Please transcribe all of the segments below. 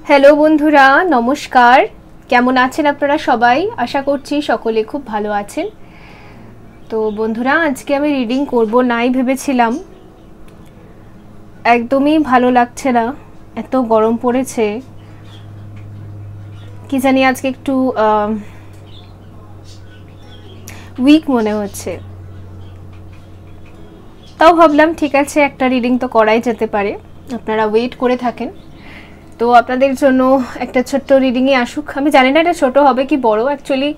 Hello বন্ধুরা, নমস্কার। কেমন আছেন আপনারা সবাই? আশা করছি সকলে খুব ভালো আছেন। তো বন্ধুরা, আজকে আমি রিডিং করব নাই ভেবেছিলাম, একদমই ভালো লাগছে না, এত গরম পড়েছে। কি জানি আজকে একটু উইক মনে হচ্ছে। তাও ভাবলাম ঠিক আছে, একটা রিডিং তো করাই যেতে পারে। আপনারা ওয়েট করে থাকেন, তো আপনাদের জন্য একটা ছোট্ট রিডিংই আসুক। আমি জানি না এটা ছোট হবে কি বড়। অ্যাকচুয়ালি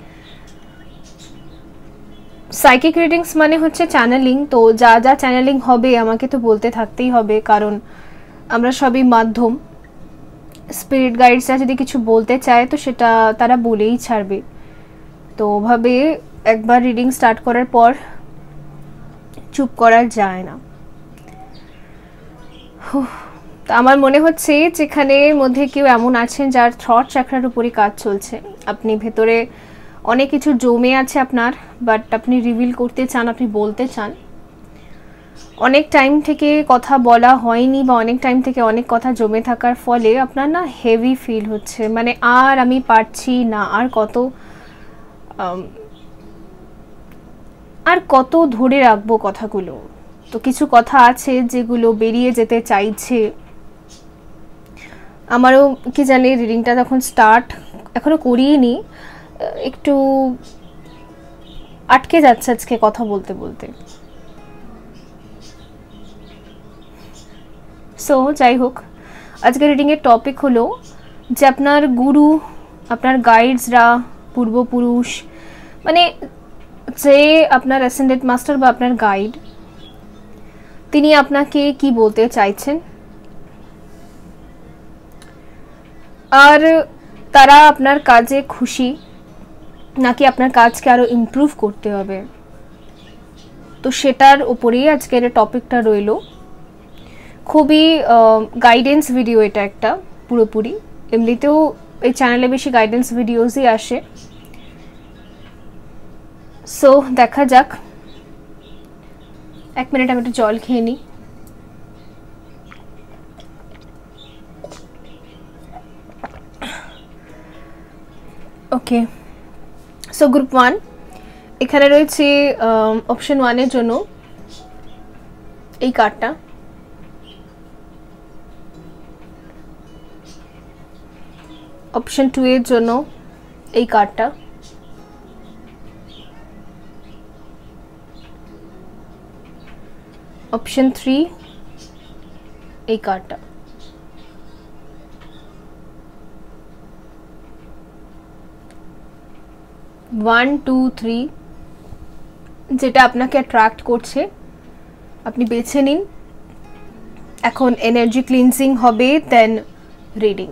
সাইকিক রিডিংস মানে হচ্ছে চ্যানেলিং, তো যা যা চ্যানেলিং হবে আমাকে তো বলতে থাকতেই হবে, কারণ আমরা সবই মাধ্যম। স্পিরিট গাইডসরা যদি কিছু বলতে চায় তো সেটা তারা বলেই ছাড়বে। তো ওভাবে একবার রিডিং স্টার্ট করার পর চুপ করা যায় না। আমার মনে হচ্ছে যেখানে মধ্যে কেউ এমন আছেন যার থ্রট চাকরার উপরই কাজ চলছে। আপনি ভেতরে অনেক কিছু জমে আছে আপনার, বাট আপনি রিভিল করতে চান, আপনি বলতে চান। অনেক টাইম থেকে কথা বলা হয়নি বা অনেক টাইম থেকে অনেক কথা জমে থাকার ফলে আপনার না হেভি ফিল হচ্ছে, মানে আর আমি পারছি না, আর কত ধরে রাখবো কথাগুলো। তো কিছু কথা আছে যেগুলো বেরিয়ে যেতে চাইছে। আমারও কি জানি, রিডিংটা যখন স্টার্ট এখনো করিনি, একটু আটকে যাচ্ছে আজকে কথা বলতে বলতে। সো যাই হোক, আজকে রিডিংয়ের টপিক হলো যে আপনার গুরু, আপনার গাইডসরা, পূর্বপুরুষ, মানে যে আপনার অ্যাসেন্ডেন্ট মাস্টার বা আপনার গাইড, তিনি আপনাকে কি বলতে চাইছেন, আর তারা আপনার কাজে খুশি নাকি আপনার কাজকে আরও ইমপ্রুভ করতে হবে। তো সেটার উপরেই আজকের টপিকটা রইল। খুবই গাইডেন্স ভিডিও এটা একটা, পুরোপুরি। এমনিতেও এই চ্যানেলে বেশি গাইডেন্স ভিডিওসই আসে। সো দেখা যাক। এক মিনিট আমি একটু জল খেয়ে নিই। ওকে, সো গ্রুপ 1, এখানে রয়েছে অপশন 1-এর জন্য এই কার্ডটা, অপশন 2-এর জন্য এই কার্ডটা, অপশন 3 এই কার্ডটা। ওয়ান, 2, 3 যেটা আপনাকে অ্যাট্রাক্ট করছে আপনি বেছে নিন। এখন এনার্জি ক্লিনজিং হবে, দেন রিডিং।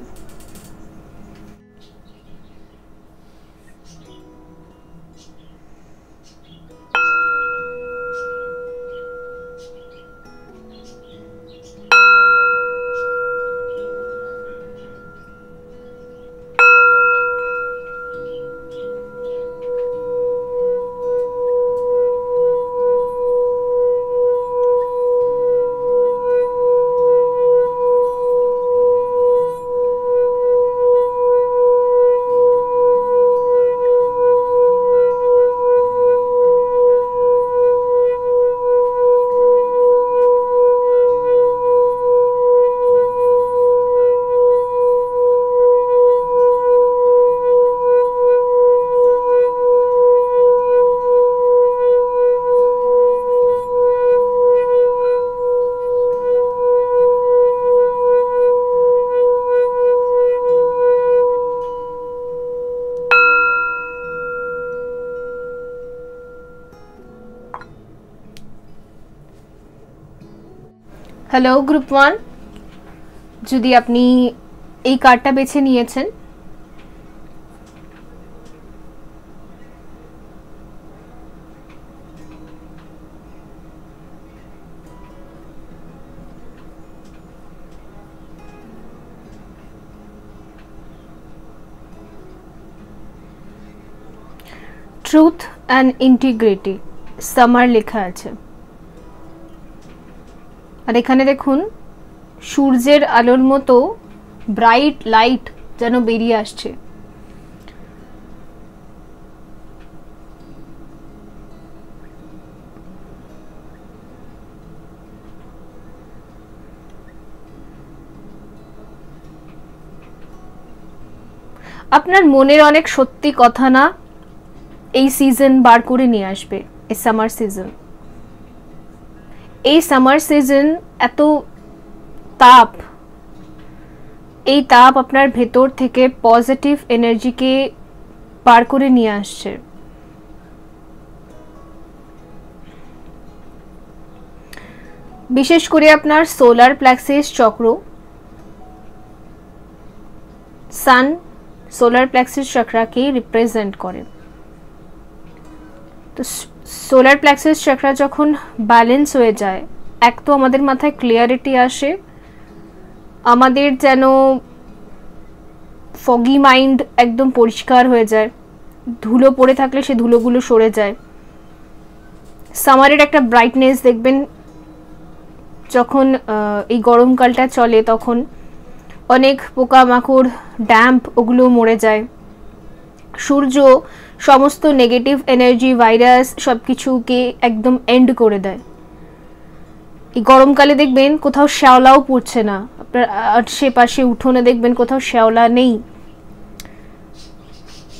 হ্যালো গ্রুপ 1, যদি আপনি এই কার্ডটা বেছে নিয়েছেন, ট্রুথ অ্যান্ড ইন্টিগ্রিটি সামার লেখা আছে। আর এখানে দেখুন সূর্যের আলোর মতো ব্রাইট লাইট যেন বেরিয়ে আসছে। আপনার মনের অনেক সত্যি কথা না এই সিজন বার করে নিয়ে আসবে, এই সামার সিজন। এই সামার সিজন এত তাপ, এই তাপ আপনার ভেতর থেকে পজিটিভ এনার্জিকে বার করে নিয়ে আসছে। বিশেষ করে আপনার সোলার প্লেক্সাস চক্র, সান সোলার প্লেক্সাস চক্রকে রিপ্রেজেন্ট করে। তো সোলার প্লেক্সাস চক্র যখন ব্যালেন্স হয়ে যায়, এক তো আমাদের মাথায় ক্লিয়ারিটি আসে, আমাদের যেন ফগি মাইন্ড একদম পরিষ্কার হয়ে যায়, ধুলো পড়ে থাকলে সে ধুলোগুলো সরে যায়। সামারের একটা ব্রাইটনেস দেখবেন যখন এই গরমকালটা চলে, তখন অনেক পোকামাকড়, ড্যাম্প ওগুলো মরে যায়। সূর্য সমস্ত নেগেটিভ এনার্জি, ভাইরাস সব কিছুকে একদম এন্ড করে দেয়। এই গরমকালে দেখবেন কোথাও শ্যাওলাও পড়ছে না, আপনার আশেপাশে উঠোনে দেখবেন কোথাও শ্যাওলা নেই।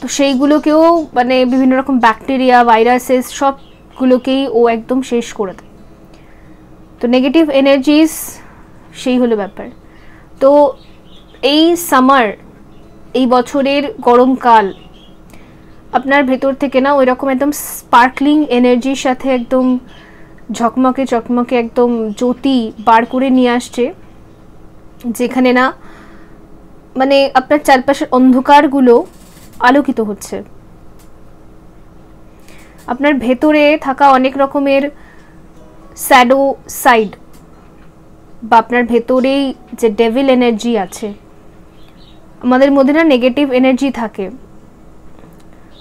তো সেইগুলোকেও মানে বিভিন্ন রকম ব্যাকটেরিয়া, ভাইরাসেস সবগুলোকেই ও একদম শেষ করে দেয়। তো নেগেটিভ এনার্জিস সেই হলো ব্যাপার। তো এই সামার, এই বছরের গরমকাল আপনার ভেতর থেকে না ওই রকম একদম স্পার্কলিং এনার্জির সাথে একদম ঝকমকে চকমকে একদম জ্যোতি বার করে নিয়ে আসছে, যেখানে না মানে আপনার চারপাশের অন্ধকারগুলো আলোকিত হচ্ছে। আপনার ভেতরে থাকা অনেক রকমের শ্যাডো সাইড বা আপনার ভেতরেই যে ডেভিল এনার্জি আছে, আমাদের মধ্যে না নেগেটিভ এনার্জি থাকে,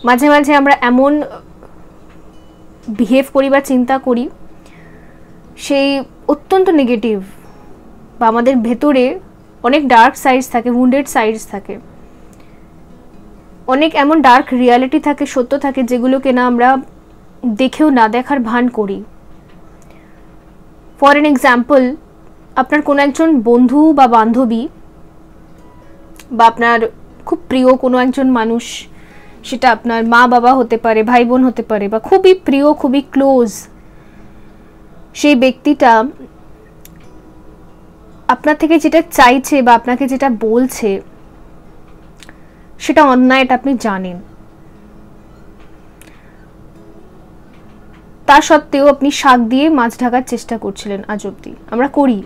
মাঝে মাঝে আমরা এমন বিহেভ করি বা চিন্তা করি সেই অত্যন্ত নেগেটিভ, বা আমাদের ভেতরে অনেক ডার্ক সাইডস থাকে, উন্ডেড সাইডস থাকে, অনেক এমন ডার্ক রিয়ালিটি থাকে, সত্য থাকে, যেগুলোকে না আমরা দেখেও না দেখার ভান করি। ফর এন এক্সাম্পল, আপনার কোনো একজন বন্ধু বা বান্ধবী বা আপনার খুব প্রিয় কোনো একজন মানুষ, সেটা আপনার মা বাবা হতে পারে, ভাই বোন হতে পারে, বা খুবই প্রিয়, খুবই ক্লোজ, সেই ব্যক্তিটা আপনার থেকে যেটা চাইছে বা আপনাকে যেটা বলছে সেটা অন্যায়, এটা আপনি জানেন। তা সত্ত্বেও আপনি শাক দিয়ে মাছ ঢাকার চেষ্টা করছিলেন। আজ অব্দি আমরা করি,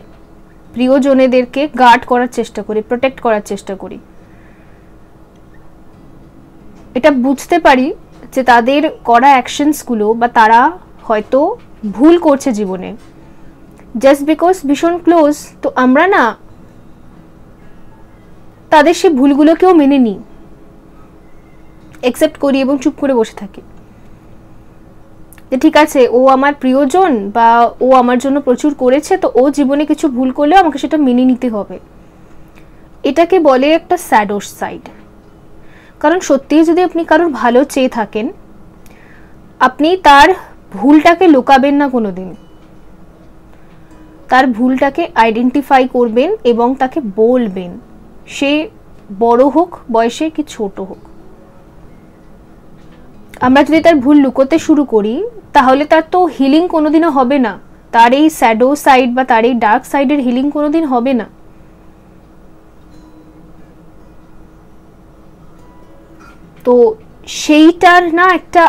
প্রিয়জনেদেরকে গার্ড করার চেষ্টা করি, প্রোটেক্ট করার চেষ্টা করি। এটা বুঝতে পারি যে তাদের করা অ্যাকশনসগুলো বা তারা হয়তো ভুল করছে জীবনে, জাস্ট বিকজ ভীষণ ক্লোজ, তো আমরা না তাদের সেই ভুলগুলোকেও মেনে নিই, অ্যাকসেপ্ট করি এবং চুপ করে বসে থাকি যে ঠিক আছে, ও আমার প্রিয়জন বা ও আমার জন্য প্রচুর করেছে, তো ও জীবনে কিছু ভুল করলেও আমাকে সেটা মেনে নিতে হবে। এটাকে বলে একটা স্যাডো সাইড। কারণ সত্যিই যদি আপনি কারোর ভালো চেয়ে থাকেন, আপনি তার ভুলটাকে লুকাবেন না কোনোদিন, তার ভুলটাকে আইডেন্টিফাই করবেন এবং তাকে বলবেন, সে বড় হোক বয়সে কি ছোট হোক। আমরা যদি তার ভুল লুকোতে শুরু করি, তাহলে তার তো হিলিং কোনোদিনও হবে না, তার এই স্যাডো সাইড বা তার এই ডার্ক সাইডের হিলিং কোনোদিন হবে না। তো সেইটার না একটা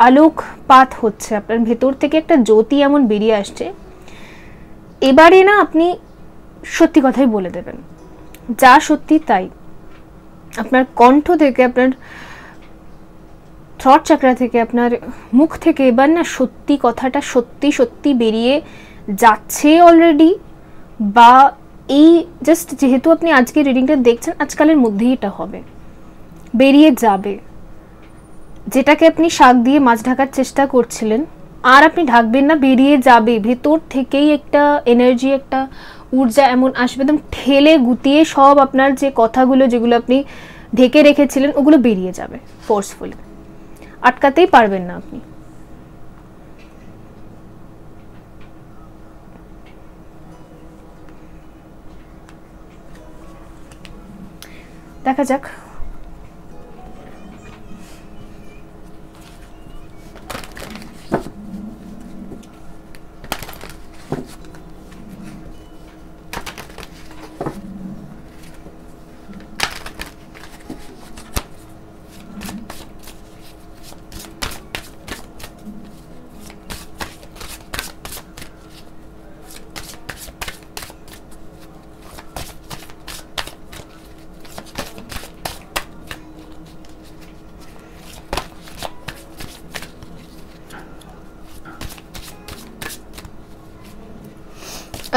আলোকপাত হচ্ছে, আপনার ভেতর থেকে একটা জ্যোতি এমন বেরিয়ে আসছে। এবারে না আপনি সত্যি কথাই বলে দেবেন, যা সত্যি তাই। আপনার কণ্ঠ থেকে, আপনার থ্রট চাকরা থেকে, আপনার মুখ থেকে এবার না সত্যি কথাটা সত্যি সত্যি বেরিয়ে যাচ্ছে অলরেডি, বা এই জাস্ট যেহেতু আপনি আজকে রিডিংটা দেখছেন, আজকালের মধ্যেই এটা হবে, বেরিয়ে যাবে। যেটাকে আপনি শাক দিয়ে মাছ ঢাকার চেষ্টা করছিলেন, আর আপনি ঢাকবেন না, বেরিয়ে যাবে। ভেতর থেকেই একটা এনার্জি, একটা ঊর্জা এমন আসবে, একদম ঠেলে গুতিয়ে সব আপনার যে কথাগুলো যেগুলো আপনি ঢেকে রেখেছিলেন ওগুলো বেরিয়ে যাবে ফোর্সফুলি, আটকাতেই পারবেন না আপনি। দেখা যাক।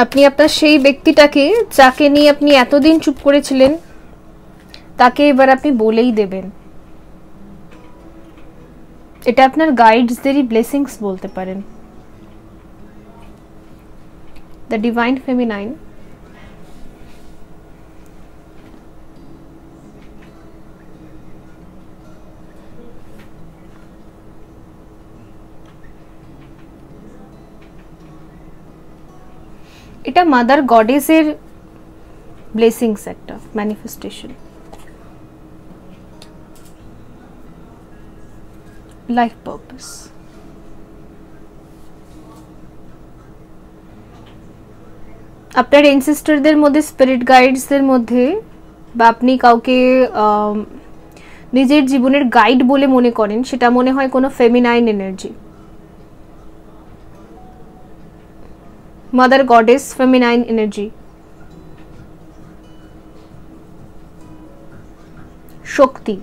আপনি আপনার সেই ব্যক্তিটাকে যাকে নিয়ে আপনি এতদিন চুপ করেছিলেন তাকে এবার আপনি বলেই দেবেন। এটা আপনার গাইডসদেরই ব্লেসিংস বলতে পারেন। The divine feminine. এটা মাদার গডেসের ব্লেসিংস, একটা ম্যানিফেস্টেশন। Life purpose. আপনার এনসেস্টরদের মধ্যে, স্পিরিট গাইডসদের মধ্যে, বা আপনি কাউকে নিজের জীবনের গাইড বলে মনে করেন, সেটা মনে হয় কোনো feminine energy. Mother goddess, feminine energy, শক্তি।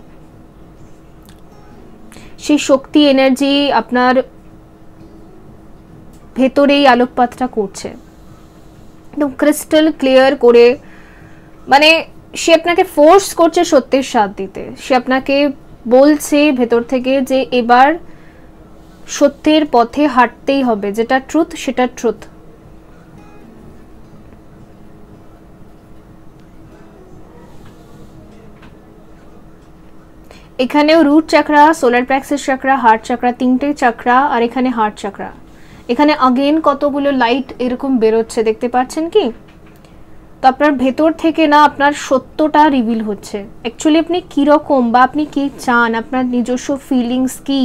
সেই শক্তি এনার্জি আপনার ভেতরেই আলোকপাতটা করছে একদম ক্রিস্টাল ক্লিয়ার করে। মানে সে আপনাকে ফোর্স করছে সত্যের সাথ দিতে, সে আপনাকে বলছে ভেতর থেকে যে এবার সত্যের পথে হাঁটতেই হবে, যেটা ট্রুথ সেটা ট্রুথ। এখানেও রুট চাকরা, সোলার প্লেক্সাস চাকরা, হার্ট চাকরা, তিনটে চাকরা, আর এখানে হার্ট চাকরা। এখানে আগেন কতগুলো লাইট এরকম বেরোচ্ছে, দেখতে পাচ্ছেন কি? তো আপনার ভেতর থেকে না আপনার সত্যটা রিভিল হচ্ছে। অ্যাকচুয়ালি আপনি কীরকম বা আপনি কি চান, আপনার নিজস্ব ফিলিংস কি,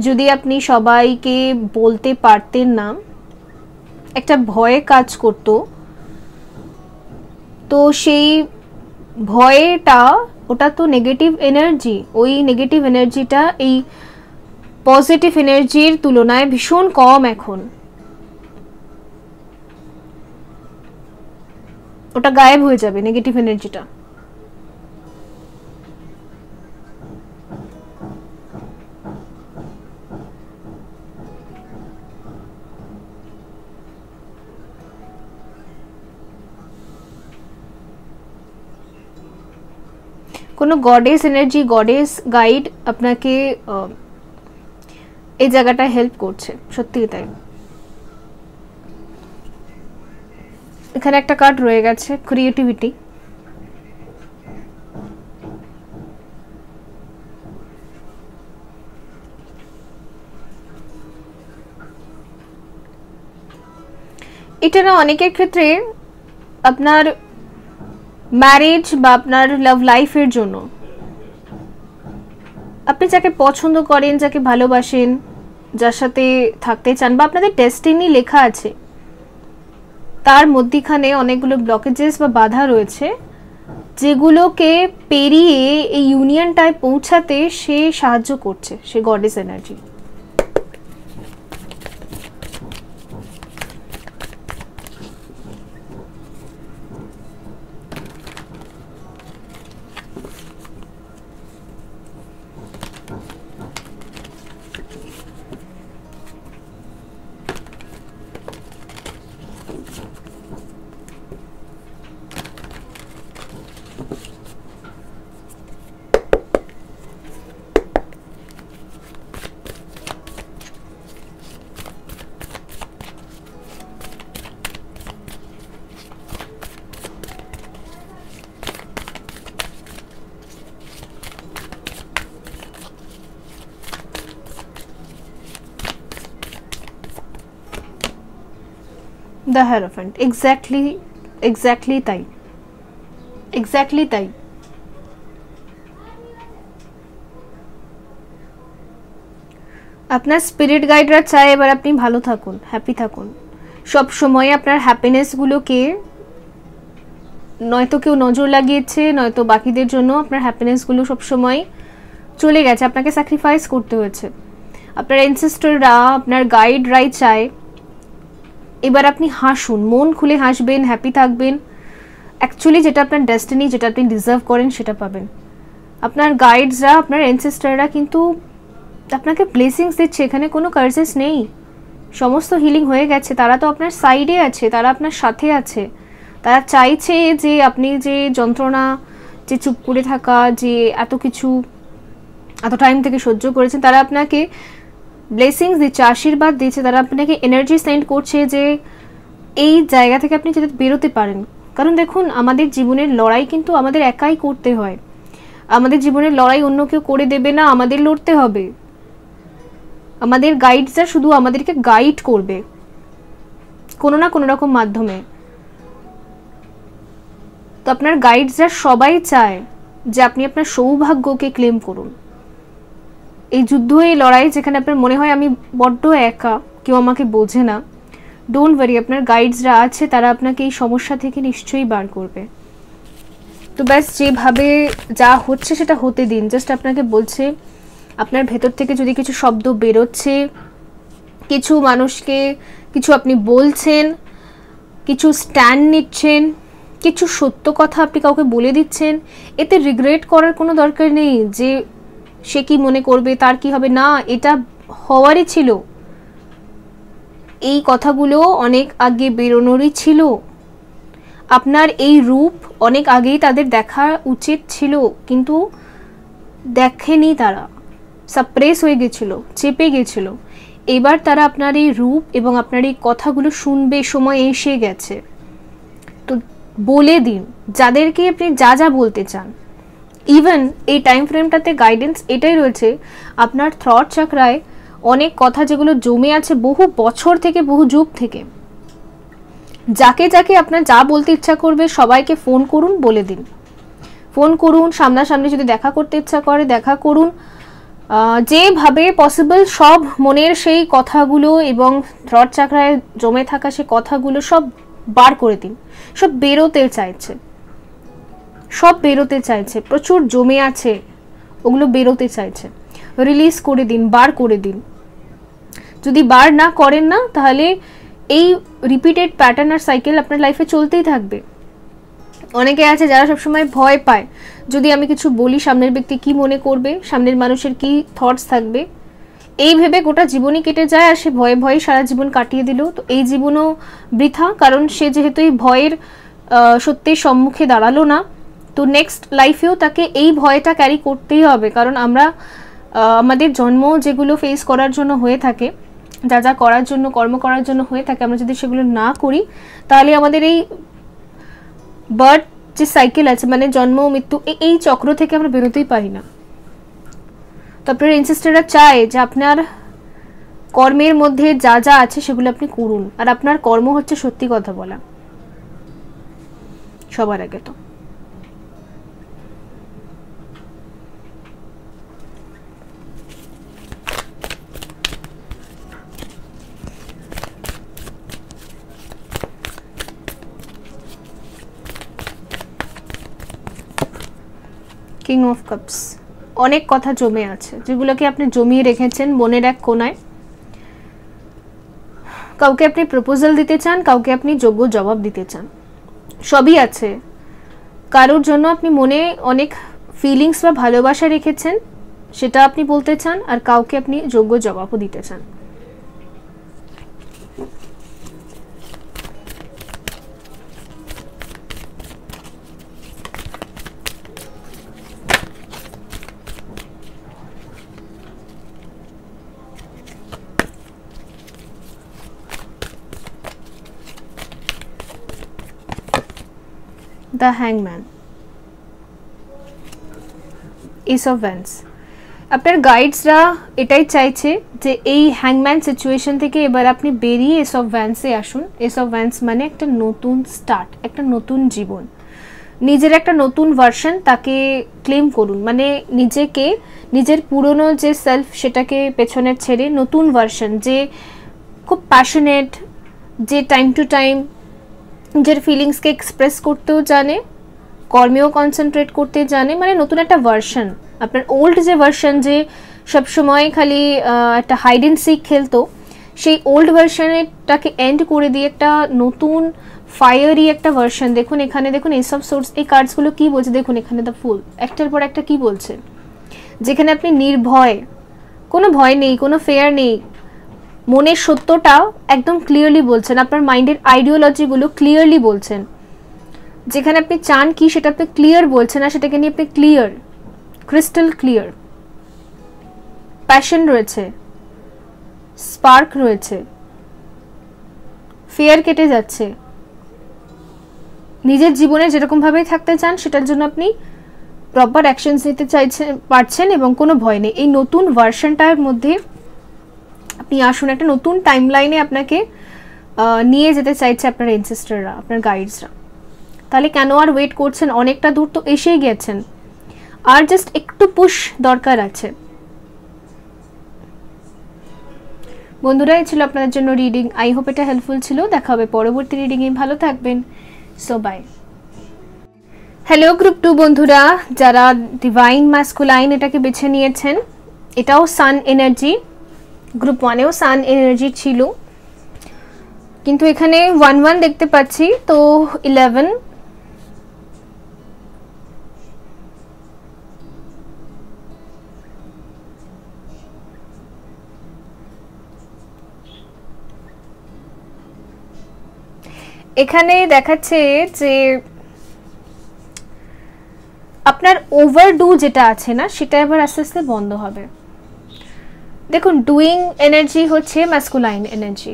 যদি আপনি সবাইকে বলতে পারতেন না, একটা ভয়ে কাজ করতো, তো সেই ভয়টা, ওটা তো নেগেটিভ এনার্জি। ওই নেগেটিভ এনার্জিটা এই পজিটিভ এনার্জির তুলনায় ভীষণ কম এখন। ওটা গায়েব হয়ে যাবে, নেগেটিভ এনার্জিটা। কোনো গডেস এনার্জি, গডেস গাইড আপনাকে এই জায়গাটা হেল্প করছে, সত্যি তাই। এখানে একটা কার্ড রয়ে গেছে, ক্রিয়েটিভিটি। এটা না অনেকের ক্ষেত্রে আপনার ম্যারেজ বা আপনার লাভ লাইফের জন্য, আপনি যাকে পছন্দ করেন, যাকে ভালোবাসেন, যার সাথে থাকতে চান, বা আপনাদের ডেস্টিনি লেখা আছে, তার মধ্যখানে অনেকগুলো ব্লকেজেস বা বাধা রয়েছে, যেগুলোকে পেরিয়ে এই ইউনিয়নটায় পৌঁছাতে সে সাহায্য করছে, সে গডেস এনার্জি। দ্য হ্যারোফ্যান্ট, এক্স্যাক্টলি তাই, এক্স্যাক্টলি তাই। আপনার স্পিরিট গাইডরা চায় এবার আপনি ভালো থাকুন, হ্যাপি থাকুন। সব সময় আপনার হ্যাপিনেসগুলোকে নয়তো কেউ নজর লাগিয়েছে, নয়তো বাকিদের জন্য আপনার হ্যাপিনেসগুলো সবসময় চলে গেছে, আপনাকে স্যাক্রিফাইস করতে হয়েছে। আপনার অ্যানসেস্টররা, আপনার গাইডরাই চায় এবার আপনি হাসুন, মন খুলে হাসবেন, হ্যাপি থাকবেন। অ্যাকচুয়ালি যেটা আপনার ডেস্টিনি, যেটা আপনি ডিজার্ভ করেন সেটা পাবেন। আপনার গাইডসরা, আপনার অ্যানসেস্টররা কিন্তু আপনাকে ব্লেসিংস দিচ্ছে, এখানে কোনো কার্সেস নেই, সমস্ত হিলিং হয়ে গেছে। তারা তো আপনার সাইডে আছে, তারা আপনার সাথে আছে। তারা চাইছে যে আপনি যে যন্ত্রণা, যে চুপ করে থাকা, যে এত কিছু এত টাইম থেকে সহ্য করেছেন, তারা আপনাকে ব্লেসিংস দিচ্ছে, আশীর্বাদ দিচ্ছে, তারা আপনাকে এনার্জি সেন্ড করছে যে এই জায়গা থেকে আপনি যাতে বেরোতে পারেন। কারণ দেখুন, আমাদের জীবনের লড়াই কিন্তু আমাদের একাই করতে হয়। আমাদের জীবনের লড়াই অন্য কেউ করে দেবে না, আমাদের লড়তে হবে। আমাদের গাইডসরা শুধু আমাদেরকে গাইড করবে কোনো না কোনো রকম মাধ্যমে। তো আপনার গাইডসরা সবাই চায় যে আপনি আপনার সৌভাগ্যকে ক্লেম করুন। এই যুদ্ধ, এই লড়াই যেখানে আপনার মনে হয় আমি বড্ড একা, কেউ আমাকে বোঝে না, ডোন্ট ওয়ারি, আপনার গাইডসরা আছে, তারা আপনাকে এই সমস্যা থেকে নিশ্চয়ই বার করবে। তো ব্যাস, যেভাবে যা হচ্ছে সেটা হতে দিন। জাস্ট আপনাকে বলছে, আপনার ভেতর থেকে যদি কিছু শব্দ বেরোচ্ছে, কিছু মানুষকে কিছু আপনি বলছেন, কিছু স্ট্যান্ড নিচ্ছেন, কিছু সত্য কথা আপনি কাউকে বলে দিচ্ছেন, এতে রিগ্রেট করার কোনো দরকার নেই যে সে কি মনে করবে, তার কি হবে। না, এটা হওয়ারই ছিল। এই কথাগুলো অনেক আগে বেরোনোরই ছিল। আপনার এই রূপ অনেক আগেই তাদের দেখা উচিত ছিল, কিন্তু দেখেনি, তারা সাপ্রেস হয়ে গেছিল, চেপে গেছিল। এবার তারা আপনার এই রূপ এবং আপনার এই কথাগুলো শুনবে, সময় এসে গেছে। তো বলে দিন যাদেরকে আপনি যা যা বলতে চান। ইভেন এই টাইম ফ্রেমটাতে গাইডেন্স এটাই রয়েছে, আপনার থ্রট চাকরায় অনেক কথা যেগুলো জমে আছে বহু বছর থেকে, বহু যুগ থেকে, যাকে যাকে আপনার যা বলতে ইচ্ছা করবে সবাইকে ফোন করুন, বলে দিন। ফোন করুন, সামনাসামনি যদি দেখা করতে ইচ্ছা করে দেখা করুন, যেভাবে পসিবল সব মনের সেই কথাগুলো এবং থ্রট চাকরায় জমে থাকা সেই কথাগুলো সব বার করে দিন। সব বেরোতে চাইছে, সব বেরোতে চাইছে, প্রচুর জমে আছে, ওগুলো বেরোতে চাইছে। রিলিজ করে দিন, বার করে দিন। যদি বার না করেন না, তাহলে এই রিপিটেড প্যাটার্ন আর সাইকেল আপনার লাইফে চলতেই থাকবে। অনেকে আছে যারা সবসময় ভয় পায়, যদি আমি কিছু বলি সামনের ব্যক্তি কি মনে করবে, সামনের মানুষের কি থটস থাকবে, এই ভেবে গোটা জীবনই কেটে যায়। আর সে ভয়ে ভয়ে সারা জীবন কাটিয়ে দিল। তো এই জীবনও বৃথা, কারণ সে যেহেতু এই ভয়ের সত্যির সম্মুখে দাঁড়ালো না, তো নেক্সট লাইফেও তাকে এই ভয়টা ক্যারি করতেই হবে। কারণ আমরা আমাদের জন্ম যেগুলো ফেস করার জন্য হয়ে থাকে, যা যা করার জন্য, কর্ম করার জন্য হয়ে থাকে, আমরা যদি সেগুলো না করি, তাহলে আমাদের এই বার্থ যে সাইকেল আছে, মানে জন্ম মৃত্যু, এই চক্র থেকে আমরা বেরোতেই পারি না। তো আপনার এনসেস্টররা চায় যে আপনার কর্মের মধ্যে যা যা আছে সেগুলো আপনি করুন। আর আপনার কর্ম হচ্ছে সত্যি কথা বলা সবার আগে। তো কিং অফ কাপস, অনেক কথা জমে আছে যেগুলোকে আপনি জমিয়ে রেখেছেন মনের এক কোনায়। কাউকে আপনি প্রপোজাল দিতে চান, কাউকে আপনি যোগ্য জবাব দিতে চান, সবই আছে। কারোর জন্য আপনি মনে অনেক ফিলিংস বা ভালোবাসা রেখেছেন, সেটা আপনি বলতে চান, আর কাউকে আপনি যোগ্য জবাবও দিতে চান। The Hangman, Ace of Wands। আপনার গাইডসরা এটাই চাইছে যে এই হ্যাংম্যান সিচুয়েশন থেকে এবার আপনি বেরিয়ে এস অফ ভ্যান্সে আসুন। এস অফ ভ্যান্স মানে একটা নতুন স্টার্ট, একটা নতুন জীবন, নিজের একটা নতুন ভার্সন তাকে ক্লেম করুন। মানে নিজেকে, নিজের পুরনো যে সেলফ সেটাকে পেছনে ছেড়ে নতুন ভার্সন, যে খুব প্যাশনেট, যে টাইম টু টাইম নিজের ফিলিংসকে এক্সপ্রেস করতেও জানে, কর্মেও কনসেন্ট্রেট করতে জানে, মানে নতুন একটা ভার্সন। আপনার ওল্ড যে ভার্সন, যে সবসময় খালি একটা হাইড অ্যান্ড সিক খেলতো, সেই ওল্ড ভার্সনটাকে এন্ড করে দিয়ে একটা নতুন ফায়ারি একটা ভার্সন। দেখুন এখানে, দেখুন এস অফ সোর্স, এই কার্ডসগুলো কি বলছে দেখুন এখানে, দ্য ফুল, একটার পর একটা কি বলছে, যেখানে আপনি নির্ভয়, কোনো ভয় নেই, কোনো ফেয়ার নেই, মনের সত্যটা একদম ক্লিয়ারলি বলছেন, আপনার মাইন্ডের আইডিওলজিগুলো ক্লিয়ারলি বলছেন, যেখানে আপনি চান কি সেটা আপনি ক্লিয়ার বলছেন, আর সেটাকে নিয়ে আপনি ক্লিয়ার, ক্রিস্টাল ক্লিয়ার। প্যাশন রয়েছে, স্পার্ক রয়েছে, ফিয়ার কেটে যাচ্ছে, নিজের জীবনে যেরকমভাবেই থাকতে চান সেটার জন্য আপনি প্রপার অ্যাকশনস নিতে চাইছেন, পারছেন, এবং কোনো ভয় নেই। এই নতুন ভার্সনটার মধ্যে আপনি আসুন, একটা নতুন টাইম লাইনে আপনাকে নিয়ে যেতে চাইছে আপনার এনসেস্টাররা, আপনার গাইডসরা। তাহলে কেন আর ওয়েট করছেন? অনেকটা দূর তো এসেই গেছেন, আর জাস্ট একটু পুশ দরকার আছে। বন্ধুরা, এই ছিল আপনাদের জন্য রিডিং। আই হোপ এটা হেল্পফুল ছিল। দেখা হবে পরবর্তী রিডিংয়ে। ভালো থাকবেন। So bye. হ্যালো গ্রুপ 2 বন্ধুরা, যারা ডিভাইন ম্যাসকুলাইন এটাকে বেছে নিয়েছেন, এটাও সান এনার্জি। গ্রুপ 1এও সান এনার্জি ছিল, কিন্তু এখানে 1-1 দেখতে পাচ্ছি, তো 11। এখানে দেখাচ্ছে যে আপনার ওভারডু যেটা আছে না, সেটা এবার আস্তে আস্তে বন্ধ হবে। দেখুন, ডুইং এনার্জি হচ্ছে ম্যাসকুলাইন এনার্জি,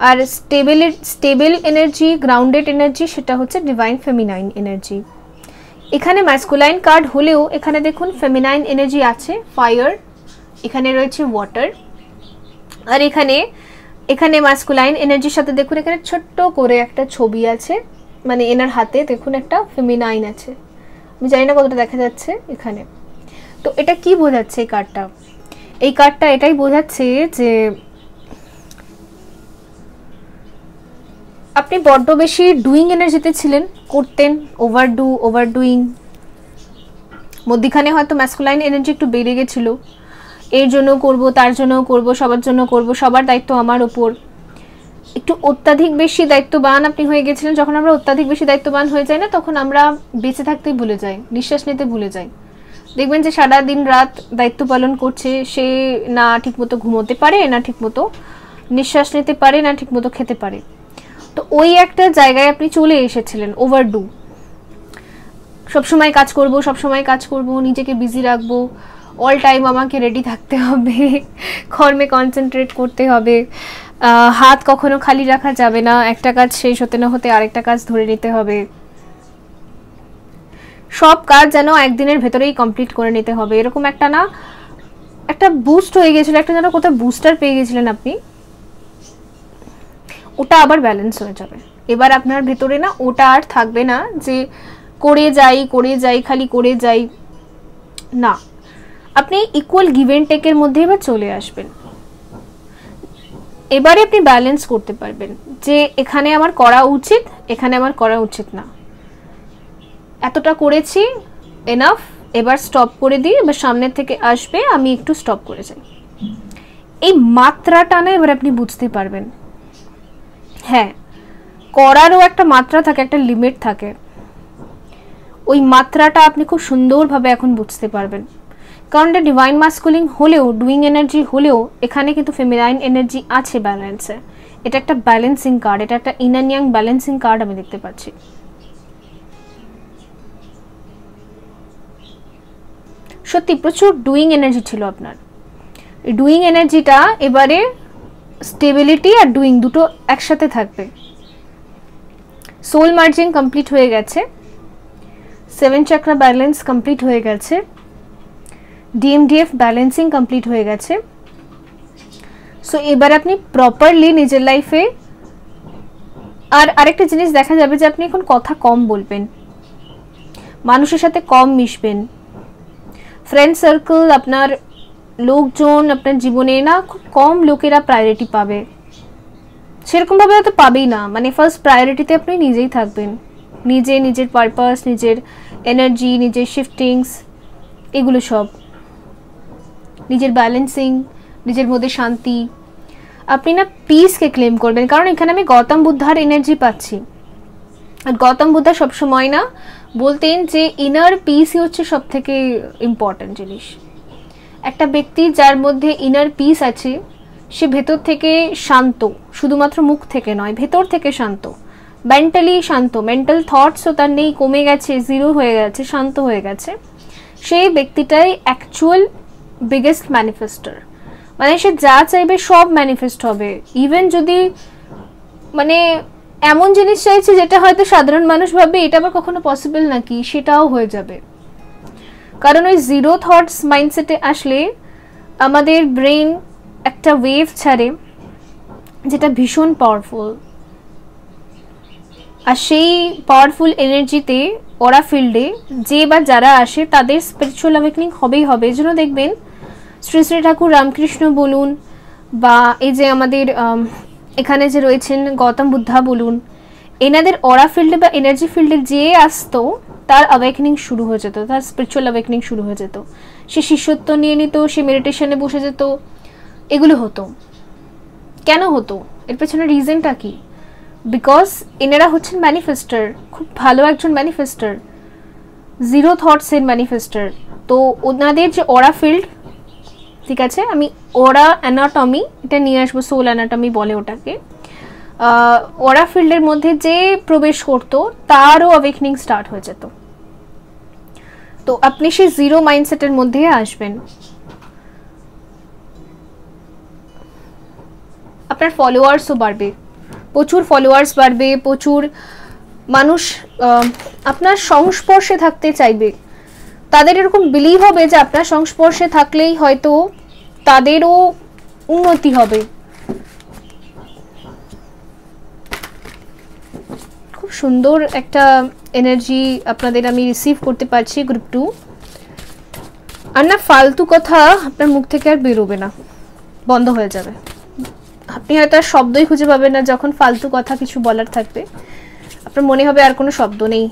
আর স্টেবল এনার্জি, গ্রাউন্ডেড এনার্জি সেটা হচ্ছে ডিভাইন ফেমিনাইন এনার্জি। এখানে ম্যাসকুলাইন কার্ড হলেও এখানে দেখুন ফেমিনাইন এনার্জি আছে, ফায়ার, এখানে রয়েছে ওয়াটার, আর এখানে ম্যাসকুলাইন এনার্জির সাথে দেখুন এখানে ছোট্ট করে একটা ছবি আছে, মানে এনার হাতে দেখুন একটা ফেমিনাইন আছে। আমি জানি না কতটা দেখা যাচ্ছে এখানে। তো এটা কি বোঝাচ্ছে এই কার্ডটা? এই কার্ডটা এটাই বোঝাচ্ছে যে আপনি বড্ড বেশি ডুইং এনার্জিতে ছিলেন, করতেন, ওভারডুইং, মধ্যখানে হয়তো ম্যাসকুলাইন এনার্জি একটু বেড়ে গেছিল, এর জন্য করব, তার জন্য করব, সবার জন্য করব, সবার দায়িত্ব আমার ওপর, একটু অত্যাধিক বেশি দায়িত্ববান আপনি হয়ে গেছিলেন। যখন আমরা অত্যাধিক বেশি দায়িত্ববান হয়ে যাই না, তখন আমরা বেঁচে থাকতেই ভুলে যাই, নিঃশ্বাস নিতে ভুলে যাই। দেখবেন যে সারা দিন রাত দায়িত্ব পালন করছে, সে না ঠিকমতো ঘুমোতে পারে, না ঠিকমতো নিঃশ্বাস নিতে পারে, না ঠিকমতো খেতে পারে। তো ওই একটা জায়গায় আপনি চলে এসেছিলেন, ওভারডু, সবসময় কাজ করব, নিজেকে বিজি রাখবো, অল টাইম আমাকে রেডি থাকতে হবে, কর্মে কনসেন্ট্রেট করতে হবে, হাত কখনো খালি রাখা যাবে না, একটা কাজ শেষ হতে না হতে আরেকটা কাজ ধরে নিতে হবে, সব কাজ যেন একদিনের ভেতরেই কমপ্লিট করে নিতে হবে, এরকম একটা না একটা বুস্ট হয়ে গেছিল, একটা যেন কোথাও বুস্টার পেয়ে গেছিলেন আপনি, ওটা আবার ব্যালেন্স হয়ে যাবে। এবার আপনার ভেতরে না ওটা আর থাকবে না যে করে যাই খালি করে যাই, না, আপনি ইকুয়াল গিভ এন্ড টেকের মধ্যে এবার চলে আসবেন। এবারে আপনি ব্যালেন্স করতে পারবেন যে এখানে আমার করা উচিত, এখানে আমার করা উচিত না, এতটা করেছি, এনাফ, এবার স্টপ করে দিই, এবার সামনের থেকে আসবে, আমি একটু স্টপ করে যাই। এই মাত্রাটা না এবার আপনি বুঝতে পারবেন। হ্যাঁ, করারও একটা মাত্রা থাকে, একটা লিমিট থাকে, ওই মাত্রাটা আপনি খুব সুন্দরভাবে এখন বুঝতে পারবেন। কারণ এটা ডিভাইন মাস্কুলিন হলেও, ডুইং এনার্জি হলেও, এখানে কিন্তু ফেমিনাইন এনার্জি আছে ব্যালেন্সে। এটা একটা ব্যালেন্সিং কার্ড, এটা একটা in and young balancing card আমি দেখতে পাচ্ছি। সত্যি প্রচুর ডুইং এনার্জি ছিল আপনার। ডুইং এনার্জিটা এবারে স্টেবিলিটি আর ডুইং দুটো একসাথে থাকবে। সোল মার্জিং কমপ্লিট হয়ে গেছে, 7 চাকরা ব্যালেন্স কমপ্লিট হয়ে গেছে, ডিএমডিএফ ব্যালেন্সিং কমপ্লিট হয়ে গেছে। সো এবার আপনি প্রপারলি নিজের লাইফে, আর আরেকটা জিনিস দেখা যাবে যে আপনি এখন কথা কম বলবেন, মানুষের সাথে কম মিশবেন, ফ্রেন্ড সার্কেল, আপনার লোকজন আপনার জীবনে না খুব কম লোকেরা প্রায়োরিটি পাবে, সেরকমভাবে হয়তো পাবেই না। মানে ফার্স্ট প্রায়োরিটিতে আপনি নিজেই থাকবেন, নিজের পারপাস, নিজের এনার্জি, নিজের শিফটিংস, এগুলো সব, নিজের ব্যালেন্সিং, নিজের মধ্যে শান্তি, আপনি না পিসকে ক্লেম করবেন। কারণ এখানে আমি গৌতম বুদ্ধার এনার্জি পাচ্ছি, আর গৌতম বুদ্ধা সবসময় না বলতেন যে ইনার পিসই হচ্ছে সব থেকে ইম্পর্টেন্ট জিনিস। একটা ব্যক্তি যার মধ্যে ইনার পিস আছে, সে ভেতর থেকে শান্ত, শুধুমাত্র মুখ থেকে নয়, ভেতর থেকে শান্ত, মেন্টালি শান্ত, মেন্টাল থটসও তার নেই, কমে গেছে, জিরো হয়ে গেছে, শান্ত হয়ে গেছে, সেই ব্যক্তিটাই অ্যাকচুয়াল বিগেস্ট ম্যানিফেস্টার। মানে সে যা চাইবে সব ম্যানিফেস্ট হবে। ইভেন যদি মানে এমন জিনিস চাইছে যেটা হয়তো সাধারণ মানুষ ভাবে এটা আবার কখনো পসিবল নাকি, সেটাও হয়ে যাবে। কারণ ওই জিরো থটস মাইন্ডসেটে আসলে আমাদের ব্রেন একটা ওয়েভ ছাড়ে যেটা ভীষণ পাওয়ারফুল, আর সেই পাওয়ারফুল এনার্জিতে ওরা ফিল্ডে যে বা যারা আসে তাদের স্পিরিচুয়াল অ্যাওয়েকনিং হবেই হবে। এই জন্য দেখবেন শ্রী শ্রী ঠাকুর রামকৃষ্ণ বলুন, বা এই যে আমাদের এখানে যে রয়েছেন গৌতম বুদ্ধা বলুন, এনাদের অরা ফিল্ডে বা এনার্জি ফিল্ডে যে আসতো তার অ্যাওয়েকনিং শুরু হয়ে যেত, তার স্পিরিচুয়াল অ্যাওয়েকনিং শুরু হয়ে যেত, সে শিষ্যত্ব নিয়ে নিত, সে মেডিটেশনে বসে যেত, এগুলো হতো। কেন হতো? এর পেছনে রিজনটা কি? বিকজ এনারা হচ্ছেন ম্যানিফেস্টার, খুব ভালো একজন ম্যানিফেস্টার, জিরো থটসের ম্যানিফেস্টার। তো ওনাদের যে অরা ফিল্ড, ঠিক আছে, আমি ওরা অ্যানাটমি এটা নিয়ে আসবো, সোল অ্যানাটমি বলে ওটাকে, ওরা ফিল্ডের মধ্যে যে প্রবেশ করতো তারও অ্যাওয়েকনিং স্টার্ট হয়ে যেত। তো আপনি সেই জিরো মাইন্ডসেটের মধ্যে আসবেন, আপনার ফলোয়ার্সও বাড়বে, প্রচুর ফলোয়ার্স বাড়বে, প্রচুর মানুষ আপনার সংস্পর্শে থাকতে চাইবে, তাদের এরকম বিলিভ হবে যে আপনার সংস্পর্শে থাকলেই হয়তো তাদেরও উন্নতি হবে। খুব সুন্দর একটা এনার্জি আপনাদের আমি রিসিভ করতে পারছি গ্রুপ 2। আর না ফালতু কথা আপনার মুখ থেকে আর বেরোবে না, বন্ধ হয়ে যাবে। আপনি হয়তো আর শব্দই খুঁজে পাবেন না যখন ফালতু কথা কিছু বলার থাকবে, আপনার মনে হবে আর কোনো শব্দ নেই,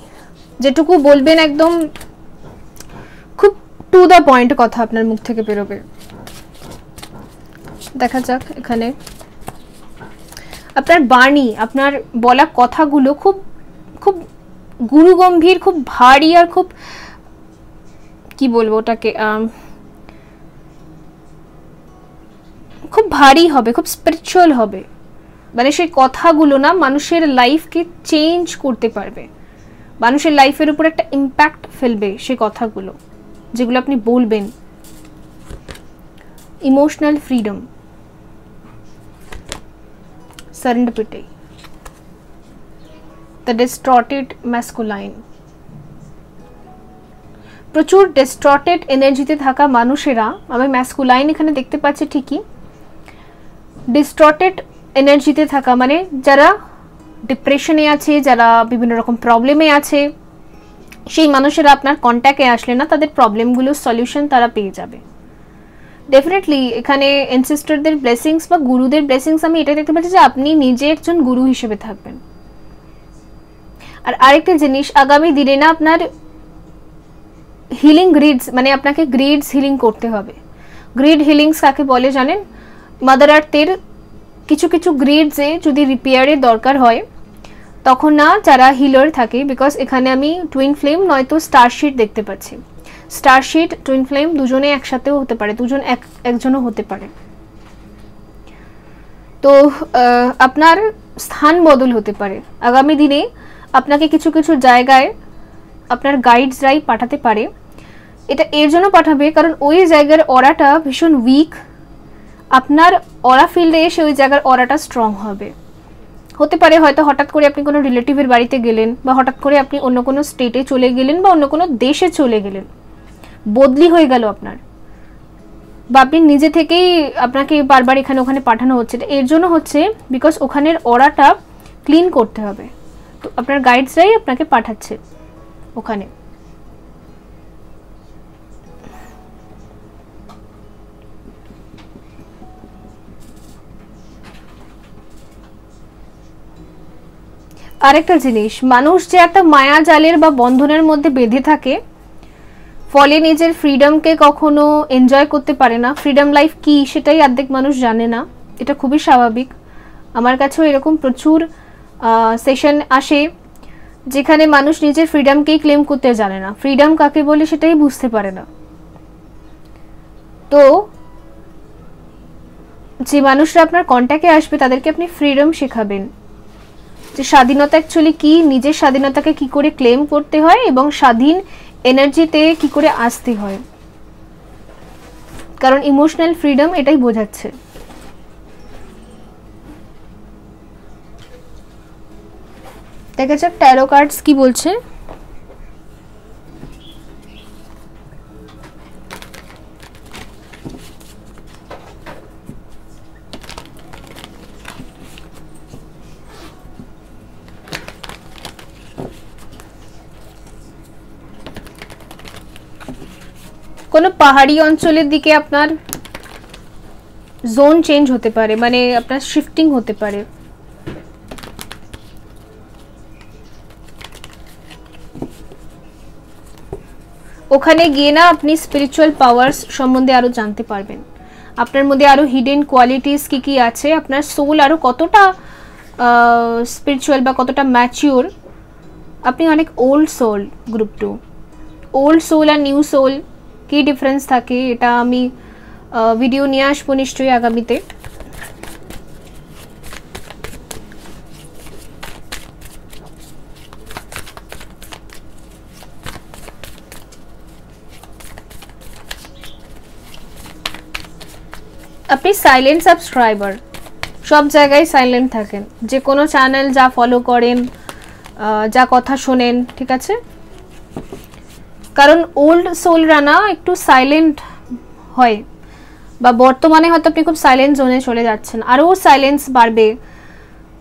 যেটুকু বলবেন একদম খুব টু দ্য পয়েন্ট কথা আপনার মুখ থেকে বেরোবে। দেখা যাক এখানে আপনার বাণী, আপনার বলা কথাগুলো খুব খুব গুরুগম্ভীর, খুব ভারী, আর খুব কি বলবো ওটাকে, খুব ভারী হবে, খুব স্পিরিচুয়াল হবে। মানে সেই কথাগুলো না মানুষের লাইফকে চেঞ্জ করতে পারবে, মানুষের লাইফের উপর একটা ইম্প্যাক্ট ফেলবে সেই কথাগুলো যেগুলো আপনি বলবেন। Emotional freedom, serendipity, the distorted masculine, প্রচুর ডিস্টর্টেড এনার্জিতে থাকা মানুষেরা, আমি ম্যাসকুলাইন এখানে দেখতে পাচ্ছি ঠিকই, ডিস্টর্টেড এনার্জিতে থাকা মানে যারা ডিপ্রেশনে আছে, যারা বিভিন্ন রকম প্রবলেমে আছে, সেই মানুষেরা আপনার কন্ট্যাক্টে আসলে না তাদের প্রবলেমগুলোর সলিউশন তারা পেয়ে যাবে ডেফিনেটলি। এখানে এনসেস্টরদের ব্লেসিংস বা গুরুদের ব্লেসিংস আমি এটা দেখতে পাচ্ছি যে আপনি নিজে একজন গুরু হিসেবে থাকবেন। আর আরেকটা জিনিস, আগামী দিনে না আপনার হিলিং গ্রিডস, মানে আপনাকে গ্রিডস হিলিং করতে হবে। গ্রিড হিলিংস কাকে বলে জানেন? মাদার আর্থের কিছু কিছু গ্রিডসে যদি রিপেয়ারের দরকার হয় তখন না যারা হিলার থাকে, বিকজ এখানে আমি টুইন ফ্লেম নয়তো স্টারশিট দেখতে পাচ্ছি, স্টারশিট টুইন ফ্লেম দুজনে একসাথেও হতে পারে, দুজন একজনও হতে পারে। তো আপনার স্থান বদল হতে পারে আগামী দিনে, আপনাকে কিছু কিছু জায়গায় আপনার গাইডসরাই পাঠাতে পারে। এটা এর জন্য পাঠাবে কারণ ওই জায়গার অরাটা ভীষণ উইক, আপনার অরা ফিল্ডে এসে ওই জায়গার অরাটা স্ট্রং হবে। হতে পারে হয়তো হঠাৎ করে আপনি কোনো রিলেটিভের বাড়িতে গেলেন, বা হঠাৎ করে আপনি অন্য কোনো স্টেটে চলে গেলেন, বা অন্য কোনো দেশে চলে গেলেন, বদলি হয়ে গেল আপনার, বা আপনি নিজে থেকেই আপনাকে বারবার এখানে ওখানে পাঠানো হচ্ছে, এর জন্য হচ্ছে বিকজ ওখানের অরাটা ক্লিন করতে হবে, তো আপনার গাইডসরাই আপনাকে পাঠাচ্ছে ওখানে। আরেকটা জিনিস, মানুষ যে একটা মায়া জালের বা বন্ধনের মধ্যে বেঁধে থাকে, ফলে নিজের ফ্রিডমকে কখনো এনজয় করতে পারে না। ফ্রিডম লাইফ কি সেটাই অর্ধেক মানুষ জানে না, এটা খুবই স্বাভাবিক। আমার কাছেও এরকম প্রচুর সেশন আসে যেখানে মানুষ নিজের ফ্রিডমকেই ক্লেম করতে জানে না, ফ্রিডম কাকে বলে সেটাই বুঝতে পারে না। তো যে মানুষরা আপনার কন্ট্যাক্টে আসবে তাদেরকে আপনি ফ্রিডম শেখাবেন, যে স্বাধীনতা অ্যাকচুয়ালি কি, নিজের স্বাধীনতাকে কি করে ক্লেম করতে হয় এবং স্বাধীন এনার্জিতে কি করে আসতে হয়, কারণ ইমোশনাল ফ্রিডম এটাই বোঝাচ্ছে। দেখা যাক ট্যারো কার্ডস কি বলছে। কোনো পাহাড়ি অঞ্চলের দিকে আপনার জোন চেঞ্জ হতে পারে, মানে আপনার শিফটিং হতে পারে। ওখানে গিয়ে না আপনি স্পিরিচুয়াল পাওয়ার্স সম্বন্ধে আরো জানতে পারবেন, আপনার মধ্যে আরো হিডেন কোয়ালিটিস কি কি আছে, আপনার সোল আরো কতটা স্পিরিচুয়াল বা কতটা ম্যাচিওর। আপনি অনেক old soul, group 2 old soul আর নিউ সোল কি ডিফারেন্স থাকে এটা আমি ভিডিও নিয়ে আসবো নিশ্চয়ই আগামীতে। আপনি সাইলেন্ট সাবস্ক্রাইবার, সব জায়গায় সাইলেন্ট থাকেন, যে কোনো চ্যানেল যা ফলো করেন, যা কথা শোনেন, ঠিক আছে। কারণ ওল্ড সোলরা না একটু সাইলেন্ট হয়, বা বর্তমানে হয়তো আপনি খুব সাইলেন্ট জোনে চলে যাচ্ছেন, আরও সাইলেন্স বাড়বে।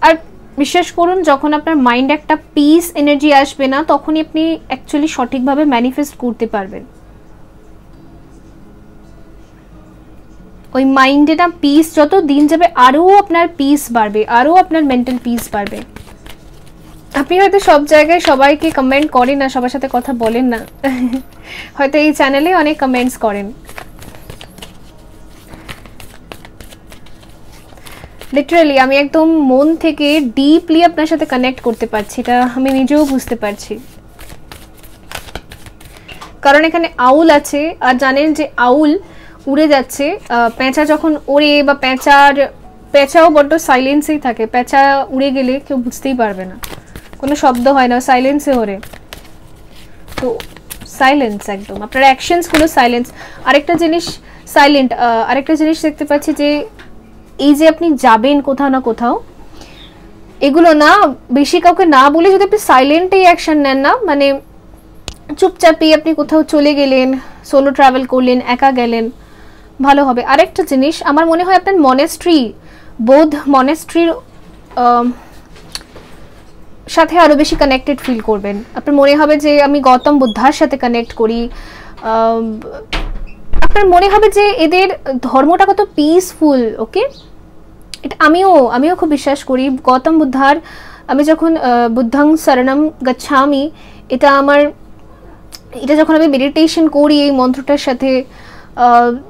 আর বিশ্বাস করুন, যখন আপনার মাইন্ড একটা পিস এনার্জি আসবে না, তখনই আপনি অ্যাকচুয়ালি সঠিকভাবে ম্যানিফেস্ট করতে পারবেন। ওই মাইন্ডে না পিস যত দিন যাবে আরও আপনার পিস বাড়বে, আরও আপনার মেন্টাল পিস বাড়বে। আপনি হয়তো সব জায়গায় সবাইকে কমেন্ট করেন না, সবার সাথে কথা বলেন না, হয়তো এই চ্যানেলে অনেক কমেন্টস করেন। লিটারালি আমি একদম মন থেকে ডিপলি আপনার সাথে কানেক্ট করতে পারছি, এটা আমি নিজেও বুঝতে পারছি। কারণ এখানে আউল আছে, আর জানেন যে আউল উড়ে যাচ্ছে, পেঁচা যখন ওড়ে বা পেঁচাও বড্ড সাইলেন্সেই থাকে, পেঁচা উড়ে গেলে কেউ বুঝতেই পারবে না, কোনো শব্দ হয় না, সাইলেন্সে ওড়ে। তো সাইলেন্স একদম আপনার অ্যাকশনসগুলো সাইলেন্স। আরেকটা জিনিস সাইলেন্ট, আরেকটা জিনিস দেখতে পাচ্ছি যে এই যে আপনি যাবেন কোথাও না কোথাও, এগুলো না বেশি কাউকে না বলে যদি আপনি সাইলেন্টেই অ্যাকশন নেন না, মানে চুপচাপই আপনি কোথাও চলে গেলেন, সোলো ট্রাভেল করলেন, একা গেলেন, ভালো হবে। আরেকটা জিনিস আমার মনে হয় আপনার মনেস্ট্রি, বৌদ্ধ মনেস্ট্রির সাথে আরও বেশি কানেক্টেড ফিল করবেন। আপনার মনে হবে যে আমি গৌতম বুদ্ধার সাথে কানেক্ট করি, আপনার মনে হবে যে এদের ধর্মটা কত পিসফুল। ওকে, এটা আমিও খুব বিশ্বাস করি। গৌতম বুদ্ধার, আমি যখন বুদ্ধং শরণম গচ্ছামি, এটা যখন আমি মেডিটেশন করি এই মন্ত্রটার সাথে,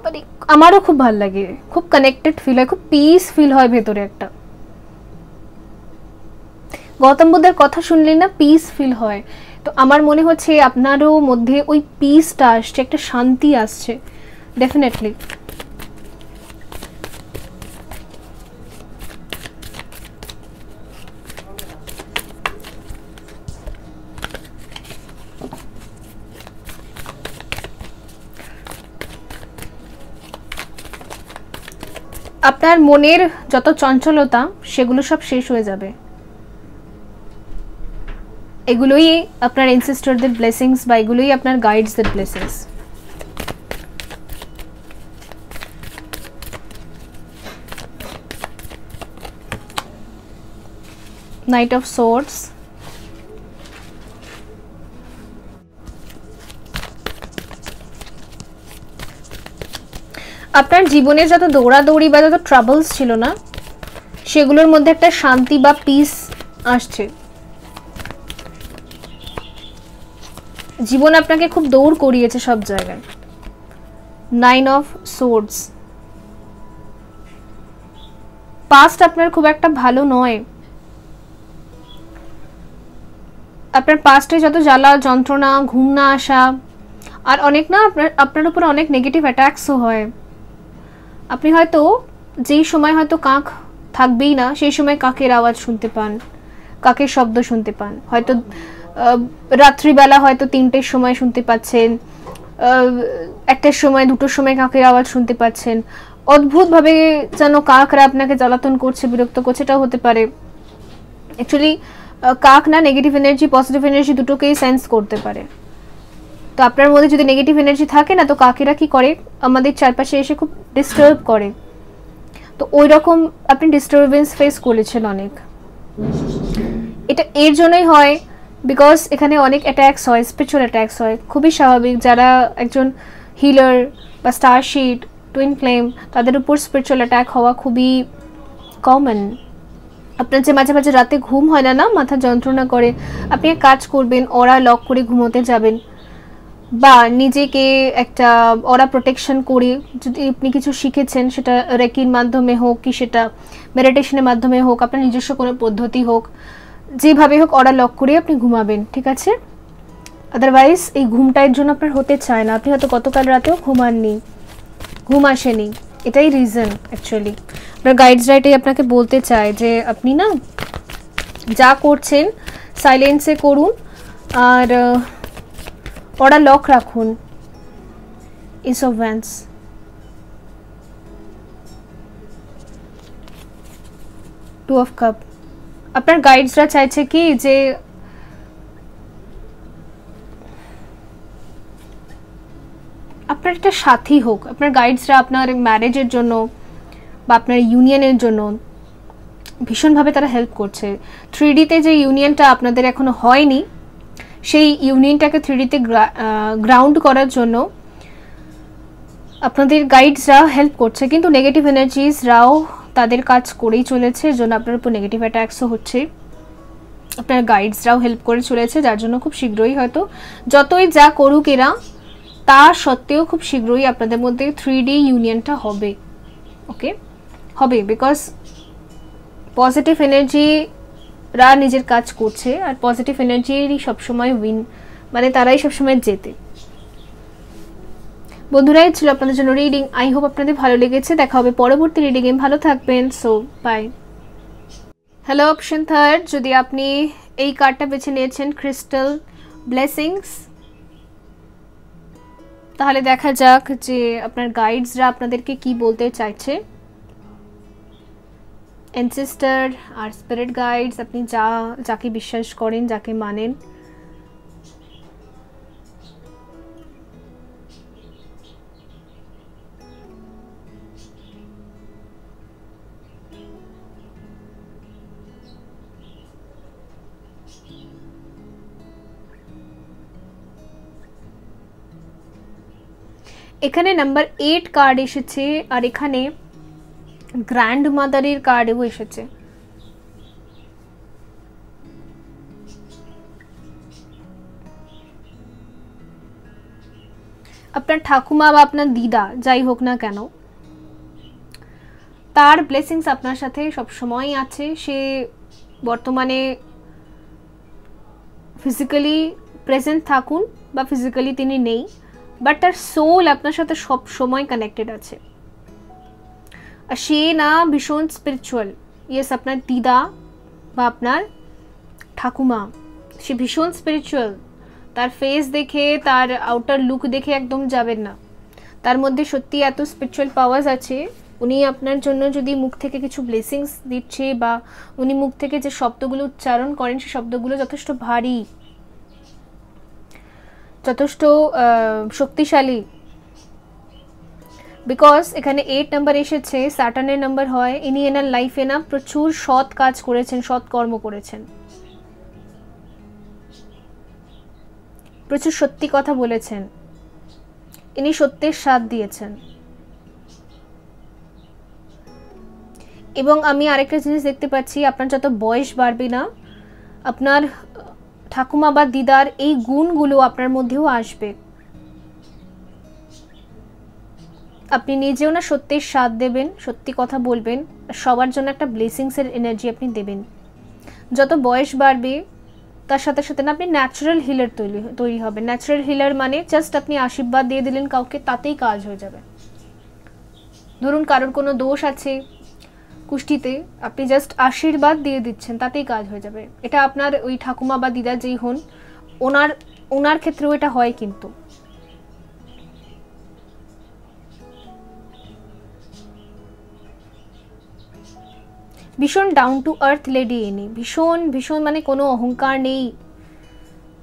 মানে আমারও খুব ভালো লাগে, খুব কানেক্টেড ফিল হয়, খুব পিস ফিল হয় ভেতরে একটা। গৌতম বুদ্ধের কথা শুনলে না পিস ফিল হয়, তো আমার মনে হচ্ছে আপনারও মধ্যে ওই পিসটা আসছে, একটা শান্তি আসছে ডেফিনেটলি। আপনার মনের যত চঞ্চলতা সেগুলো সব শেষ হয়ে যাবে, এগুলোই আপনার এনসেস্টরদের ব্লেসিংস বা এগুলোই আপনার গাইডসদের ব্লেসিংস। নাইট অফ সোর্ডস, আপনার জীবনে যত দৌড়াদৌড়ি বা যত ট্রাবলস ছিল না সেগুলোর মধ্যে একটা শান্তি বা পিস আসছে। জীবন আপনাকে খুব দৌড় করিয়েছে সব জায়গায়। 9 অফ সোর্ডস, পাস্ট আপনার খুব একটা ভালো নয়। আপনার পাস্টে যত জ্বালা যন্ত্রণা, ঘুম না আসা, আর অনেক না আপনার উপর অনেক নেগেটিভ অ্যাটাকসও হয়। আপনি হয়তো যেই সময় হয়তো কাক থাকবেই না সেই সময় কাকের আওয়াজ শুনতে পান, কাকের শব্দ শুনতে পান। হয়তো রাত্রিবেলা হয়তো 3টের সময় শুনতে পাচ্ছেন, 1টার সময়, 2টোর সময় কাকের আওয়াজ শুনতে পাচ্ছেন। অদ্ভুতভাবে যেন কাকরা আপনাকে জ্বালাতন করছে, বিরক্ত করছে, এটাও হতে পারে। অ্যাকচুয়ালি কাক না নেগেটিভ এনার্জি পজিটিভ এনার্জি দুটোকেই সেন্স করতে পারে। তো আপনার মধ্যে যদি নেগেটিভ এনার্জি থাকে না, তো কাকেরা কি করে আমাদের চারপাশে এসে খুব ডিস্টার্ব করে। তো ওই রকম আপনি ডিস্টারবেন্স ফেস করেছেন অনেক। এটা এর জন্যই হয় বিকজ এখানে অনেক অ্যাট্যাকস হয়, স্পিরিচুয়াল অ্যাট্যাকস হয়। খুবই স্বাভাবিক, যারা একজন হিলার বা স্টারশিট, টুইন ফ্লেম, তাদের উপর স্পিরিচুয়াল অ্যাট্যাক হওয়া খুবই কমন। আপনার যে মাঝে মাঝে রাতে ঘুম হয় না, মাথা যন্ত্রণা করে, আপনি এক কাজ করবেন, অরা লক করে ঘুমোতে যাবেন, বা নিজেকে একটা অরা প্রোটেকশন করে, যদি আপনি কিছু শিখেছেন সেটা রেকির মাধ্যমে হোক কি সেটা মেডিটেশনের মাধ্যমে হোক, আপনার নিজস্ব কোনো পদ্ধতি হোক, যেভাবে হোক অরা লক করে আপনি ঘুমাবেন, ঠিক আছে? আদারওয়াইজ এই ঘুমটার জন্য আপনার হতে চায় না। আপনি হয়তো গতকাল রাতেও ঘুমাননি, ঘুম আসেনি, এটাই রিজন অ্যাকচুয়ালি। আপনার গাইডসরা এটাই আপনাকে বলতে চায় যে আপনি না যা করছেন সাইলেন্সে করুন আর অরা লক রাখুন। Ace of wands, two of cup. আপনার গাইডসরা চাইছে কি যে আপনার একটা সাথী হোক। আপনার গাইডসরা আপনার ম্যারেজের জন্য বা আপনার ইউনিয়নের জন্য ভীষণভাবে তারা হেল্প করছে। 3Dতে যে ইউনিয়নটা আপনাদের এখনো হয়নি, সেই ইউনিয়নটাকে 3Dতে গ্রাউন্ড করার জন্য আপনাদের গাইডসরা হেল্প করছে। কিন্তু নেগেটিভ এনার্জিসরাও তাদের কাজ করেই চলেছে, এর জন্য আপনার উপর নেগেটিভ অ্যাটাকসও হচ্ছে। আপনার গাইডসরাও হেল্প করে চলেছে, যার জন্য খুব শীঘ্রই হয়তো যতই যা করুক এরা, তা সত্ত্বেও খুব শীঘ্রই আপনাদের মধ্যে 3D ইউনিয়নটা হবে। ওকে, হবে, বিকজ পজিটিভ এনার্জিরা নিজের কাজ করছে, আর পজিটিভ এনার্জিরই সবসময় উইন, মানে তারাই সবসময় জেতে। বন্ধুরাই ছিল আপনাদের জন্য রিডিং। আই হোপ আপনাদের ভালো লেগেছে। দেখা হবে পরবর্তী রিডিংয়ে। ভালো থাকবেন। So bye. Hello, option third, যদি আপনি এই কার্ডটা বেছে নিয়েছেন ক্রিস্টাল ব্লেসিংস, তাহলে দেখা যাক যে আপনার গাইডসরা আপনাদেরকে কি বলতে চাইছে। অ্যানসেস্টর আর স্পিরিট গাইডস, আপনি যাকে বিশ্বাস করেন, যাকে মানেন, এখানে নাম্বার 8 কার্ড এসেছে, আর এখানে গ্র্যান্ড মাদারের কার্ডও এসেছে। আপনার ঠাকুমা বা আপনার দিদা যাই হোক না কেন, তার ব্লেসিংস আপনার সাথে সব সময় আছে। সে বর্তমানে ফিজিক্যালি প্রেজেন্ট থাকুন বা ফিজিক্যালি তিনি নেই, বাট তার সোল আপনার সাথে সব সময় কানেক্টেড আছে। আর সে না ভীষণ স্পিরিচুয়াল। ইয়েস, আপনার দিদা বা আপনার ঠাকুমা, সে ভীষণ স্পিরিচুয়াল। তার ফেস দেখে, তার আউটার লুক দেখে একদম যাবেন না, তার মধ্যে সত্যি এত স্পিরিচুয়াল পাওয়ার্স আছে। উনি আপনার জন্য যদি মুখ থেকে কিছু ব্লেসিংস দিচ্ছে, বা উনি মুখ থেকে যে শব্দগুলো উচ্চারণ করেন, সে শব্দগুলো যথেষ্ট ভারী, যথেষ্ট শক্তিশালী। বিকজ এখানে 8 নাম্বার এসেছে, স্যাটার্নের নাম্বার হয়। ইনি এনার লাইফে না প্রচুর সৎ কাজ করেছেন, সৎ কর্ম করেছেন, প্রচুর সত্যি কথা বলেছেন, ইনি সত্যের সাথ দিয়েছেন। এবং আমি আরেকটা জিনিস দেখতে পাচ্ছি, আপনার যত বয়স বাড়বে না, আপনার ঠাকুমা বা দিদার এই গুণগুলো আপনার মধ্যেও আসবে। আপনি নিজেও না সত্যের সাথ দেবেন, সত্যি কথা বলবেন, সবার জন্য একটা ব্লেসিংসের এনার্জি আপনি দেবেন। যত বয়স বাড়বে তার সাথে সাথে না আপনি ন্যাচারাল হিলার তৈরি হবে। ন্যাচারাল হিলার মানে জাস্ট আপনি আশীর্বাদ দিয়ে দিলেন কাউকে, তাতেই কাজ হয়ে যাবে। ধরুন কারোর কোনো দোষ আছে কুষ্টিতে, আপনি জাস্ট আশীর্বাদ দিয়ে দিচ্ছেন, তাতেই কাজ হয়ে যাবে। এটা আপনার ওই ঠাকুমা বা দিদা যেই হন, ওনার ক্ষেত্রেও এটা হয়। কিন্তু ভীষণ ডাউন টু আর্থ লেডি ইনি, ভীষণ ভীষণ মানে কোনো অহংকার নেই।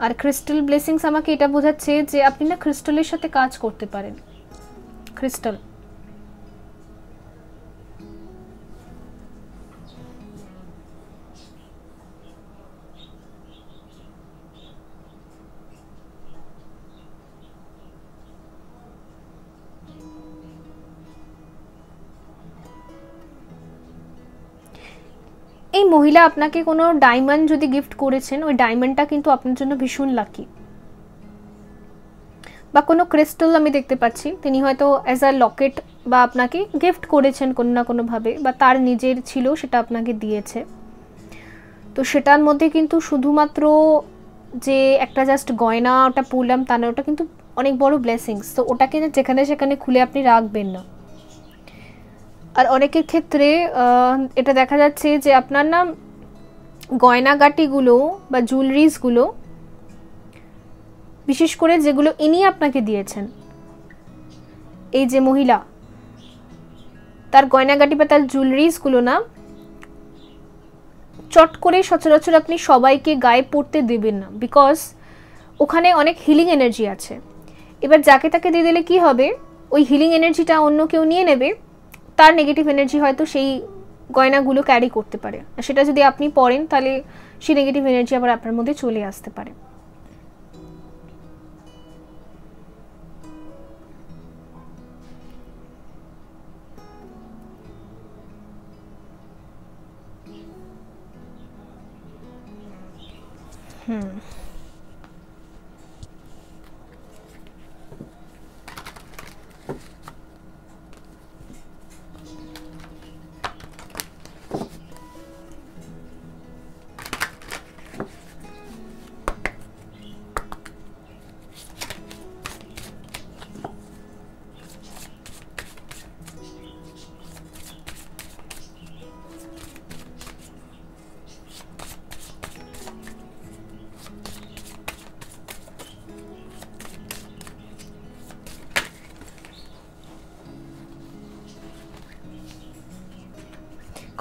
আর ক্রিস্টাল ব্লেসিংস আমাকে এটা বোঝাচ্ছে যে আপনি না ক্রিস্টালের সাথে কাজ করতে পারেন। ক্রিস্টাল এই মহিলা আপনাকে কোনো ডায়মন্ড যদি গিফট করেছেন, ওই ডায়মন্ডটা কিন্তু আপনার জন্য ভীষণ লাকি। বা কোনো ক্রিস্টাল আমি দেখতে পাচ্ছি, তিনি হয়তো অ্যাজ আ লকেট বা আপনাকে গিফট করেছেন কোনো না কোনোভাবে, বা তার নিজের ছিল সেটা আপনাকে দিয়েছে। তো সেটার মধ্যে কিন্তু শুধুমাত্র যে একটা জাস্ট গয়না ওটা পরলাম তা না, ওটা কিন্তু অনেক বড় ব্লেসিংস। তো ওটাকে যেখানে সেখানে খুলে আপনি রাখবেন না। আর অনেকের ক্ষেত্রে এটা দেখা যাচ্ছে যে আপনার না গয়নাগাটিগুলো বা জুয়েলারিসগুলো, বিশেষ করে যেগুলো ইনি আপনাকে দিয়েছেন, এই যে মহিলা, তার গয়নাগাটি বা তার জুয়েলারিসগুলো না চট করে সচরাচর আপনি সবাইকে গায়ে পড়তে দেবেন না, বিকজ ওখানে অনেক হিলিং এনার্জি আছে। এবার যাকে তাকে দিয়ে দিলে কি হবে, ওই হিলিং এনার্জিটা অন্য কেউ নিয়ে নেবে, তার নেগেটিভ এনার্জি হয়তো সেই গয়নাগুলো ক্যারি করতে পারে। আর সেটা যদি আপনি পড়েন তাহলে সেই নেগেটিভ এনার্জি আবার আপনার মধ্যে চলে আসতে পারে।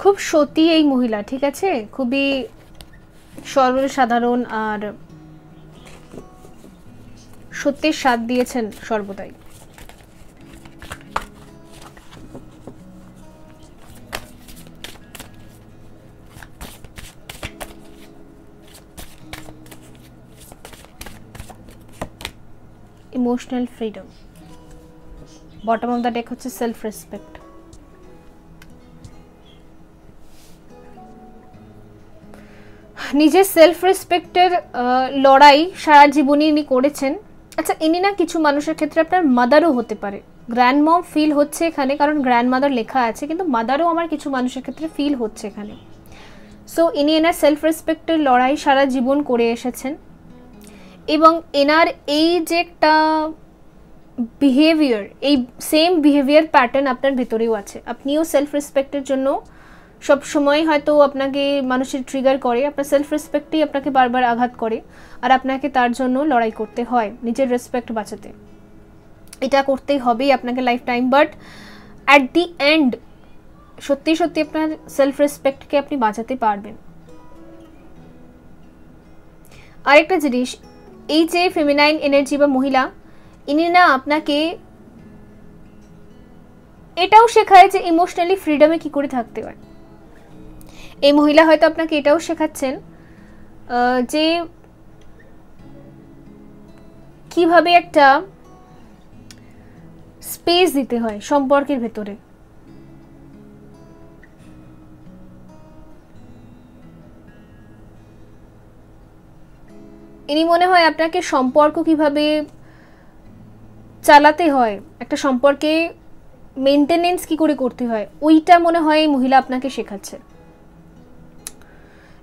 খুব সতী এই মহিলা, ঠিক আছে, খুবই সরল সাধারণ আর সত্যের সাথ দিয়েছেন সর্বদাই। Emotional freedom, bottom of the deck হচ্ছে সেলফ রেসপেক্ট। নিজের সেলফ রেসপেক্টের লড়াই সারা জীবনই ইনি করেছেন। আচ্ছা, ইনি না কিছু মানুষের ক্ষেত্রে আপনার মাদারও হতে পারে। গ্র্যান্ড মম ফিল হচ্ছে এখানে, কারণ গ্র্যান্ড মাদার লেখা আছে, কিন্তু মাদারও আমার কিছু মানুষের ক্ষেত্রে ফিল হচ্ছে এখানে। সো ইনি এনার সেলফ রেসপেক্টের লড়াই সারা জীবন করে এসেছেন, এবং এনার এই যে একটা বিহেভিয়ার, এই সেম বিহেভিয়ার প্যাটার্ন আপনার ভেতরেও আছে। আপনিও সেলফ রেসপেক্টের জন্য সব সময় হয়তো আপনাকে মানুষের ট্রিগার করে, আপনার সেলফ রেসপেক্টই আপনাকে বারবার আঘাত করে, আর আপনাকে তার জন্য লড়াই করতে হয় নিজের রেসপেক্ট বাঁচাতে। এটা করতেই হবেই আপনাকে life time, but at the end সত্যি সত্যি আপনার সেলফ রেসপেক্টকে আপনি বাঁচাতে পারবেন। আরেকটা জিনিস, এই যে ফেমিনাইন এনার্জি বা মহিলা, ইনি না আপনাকে এটাও শেখায় যে ইমোশনালি ফ্রিডমে কি করে থাকতে হয়। এই মহিলা হয়তো আপনাকে এটাও শেখাচ্ছেন যে কিভাবে একটা স্পেস দিতে হয় সম্পর্কের ভেতরে। ইনি মনে হয় আপনাকে সম্পর্ক কিভাবে চালাতে হয়, একটা সম্পর্কে মেনটেনেন্স কি করে করতে হয়, ওইটা মনে হয় এই মহিলা আপনাকে শেখাচ্ছে।